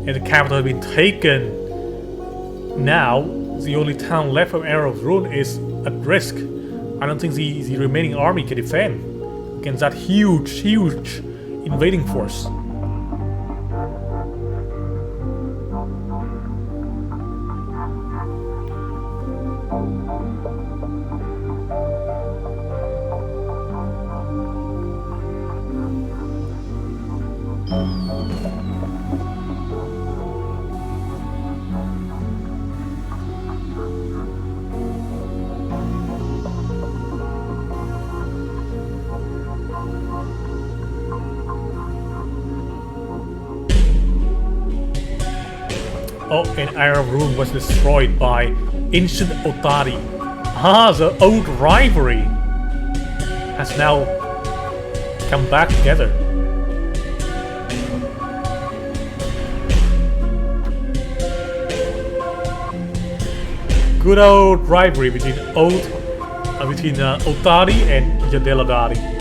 And the capital has been taken. Now, the only town left from Arrow of Rune is at risk. I don't think the remaining army can defend against that huge invading force. Oh, and Arrow of Rune was destroyed by ancient Otari. Ah, the old rivalry has now come back together. Good old rivalry between Otari and Yadeladari.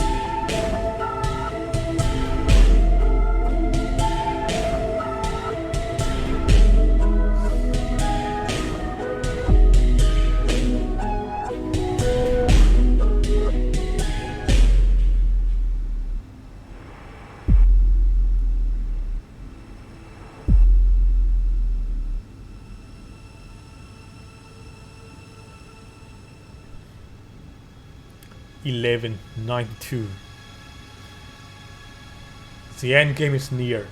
$11.92. The end game is near.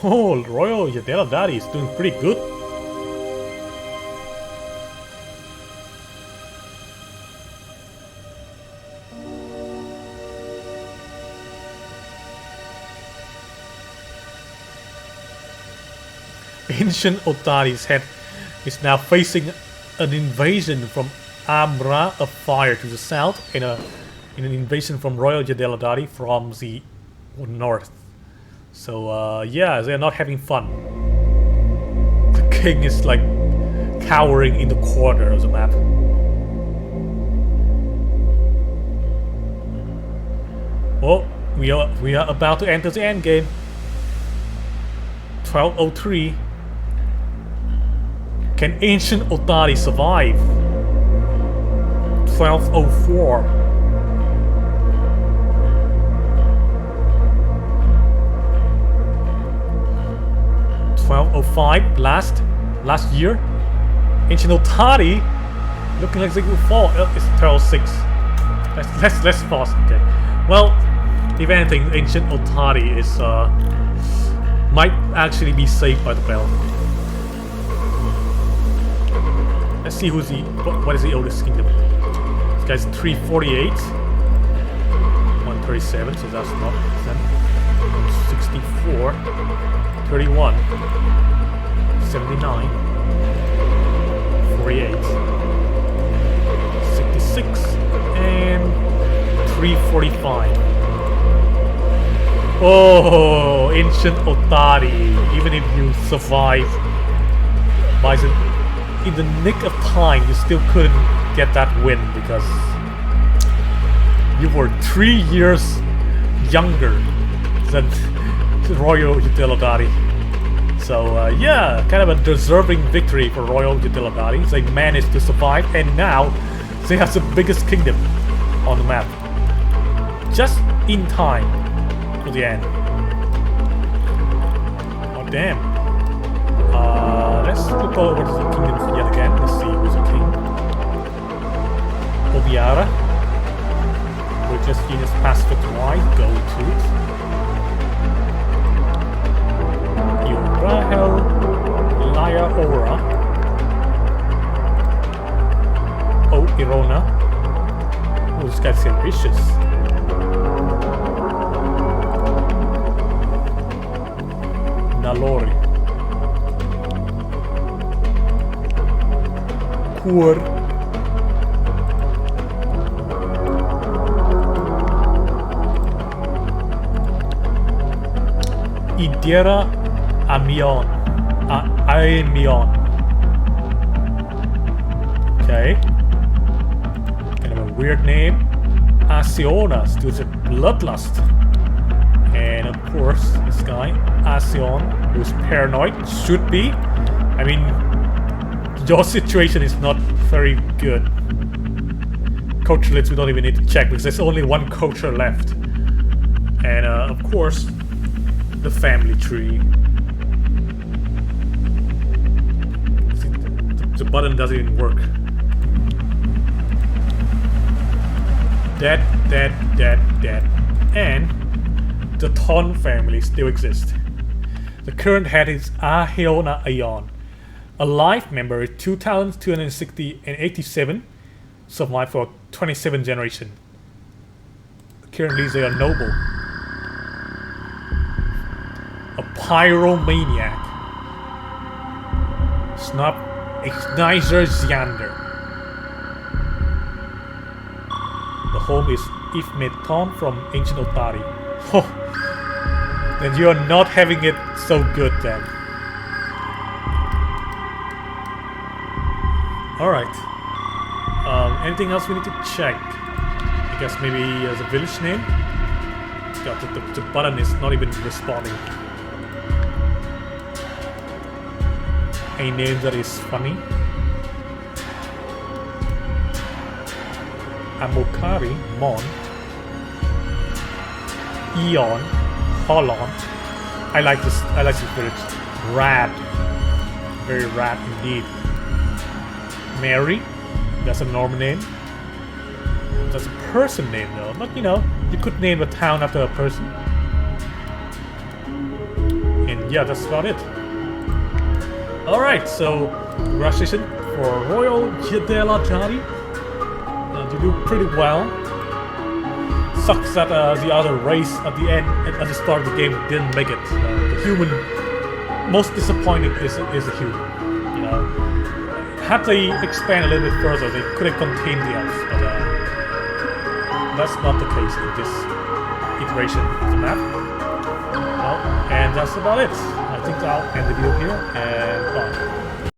Oh, Royal Yadeladari is doing pretty good. Ancient Otari's head is now facing an invasion from Amra of Fire to the south and an invasion from Royal Yadeladari from the north. So yeah, they're not having fun. The king is like cowering in the corner of the map. Well, we are about to enter the end game. 1203. Can ancient Otari survive? 1204. 1205, last year. Ancient Otari looking like they will fall. It's 1206. Let's pause. Okay. Well, if anything, Ancient Otari is might actually be saved by the bell. Let's see who's what is the oldest kingdom. This guy's 348. 137, so that's not 64. 31, 79, 48, 66, and 345. Oh, ancient Otari. Even if you survive by the in the nick of time, you still couldn't get that win because you were 3 years younger than Royal Utilidati. So yeah, kind of a deserving victory for Royal Utilidati. They managed to survive, and now they have the biggest kingdom on the map. Just in time for the end. Oh damn. Let's look over to the kingdoms yet again. Let's see who's the king. Obiara. We'll just use Pacific Y, go to it. Rahel, Laya Ora, Oh Irona. Oh, this guy's ambitious. Nalori, Kur, Idera. Amion. Aemion. Okay. Kind of a weird name. Asiona, due to bloodlust. And of course, this guy, Asion, who's paranoid, should be. I mean, your situation is not very good. Culture lists we don't even need to check because there's only one culture left. And of course, the family tree. The button doesn't even work. Dead. And the Ton family still exists. The current head is Aheona Aeon. A life member is 2,260 and 87. Survived for 27 generations. Currently they are noble. A pyromaniac. Snub Igniter Xander. The home is Ifmeton from Ancient Otari. Oh, then you are not having it so good then. Alright. Anything else we need to check? I guess maybe the village name? God, the button is not even responding. A name that is funny. Amokari, Mon, Eon, Holon. I like this village. Rad. Very rad indeed. Mary, that's a normal name. That's a person name though. But you know, you could name a town after a person. And yeah, that's about it. Alright, so congratulations for Royal Utilidati. You do pretty well. Sucks that the other race at the end, at the start of the game, didn't make it. The human, most disappointing is the human. You know, had they expand a little bit further, they could have contained the elves, but that's not the case in this iteration of the map. Well, and that's about it. I think I'll end the video here, and bye.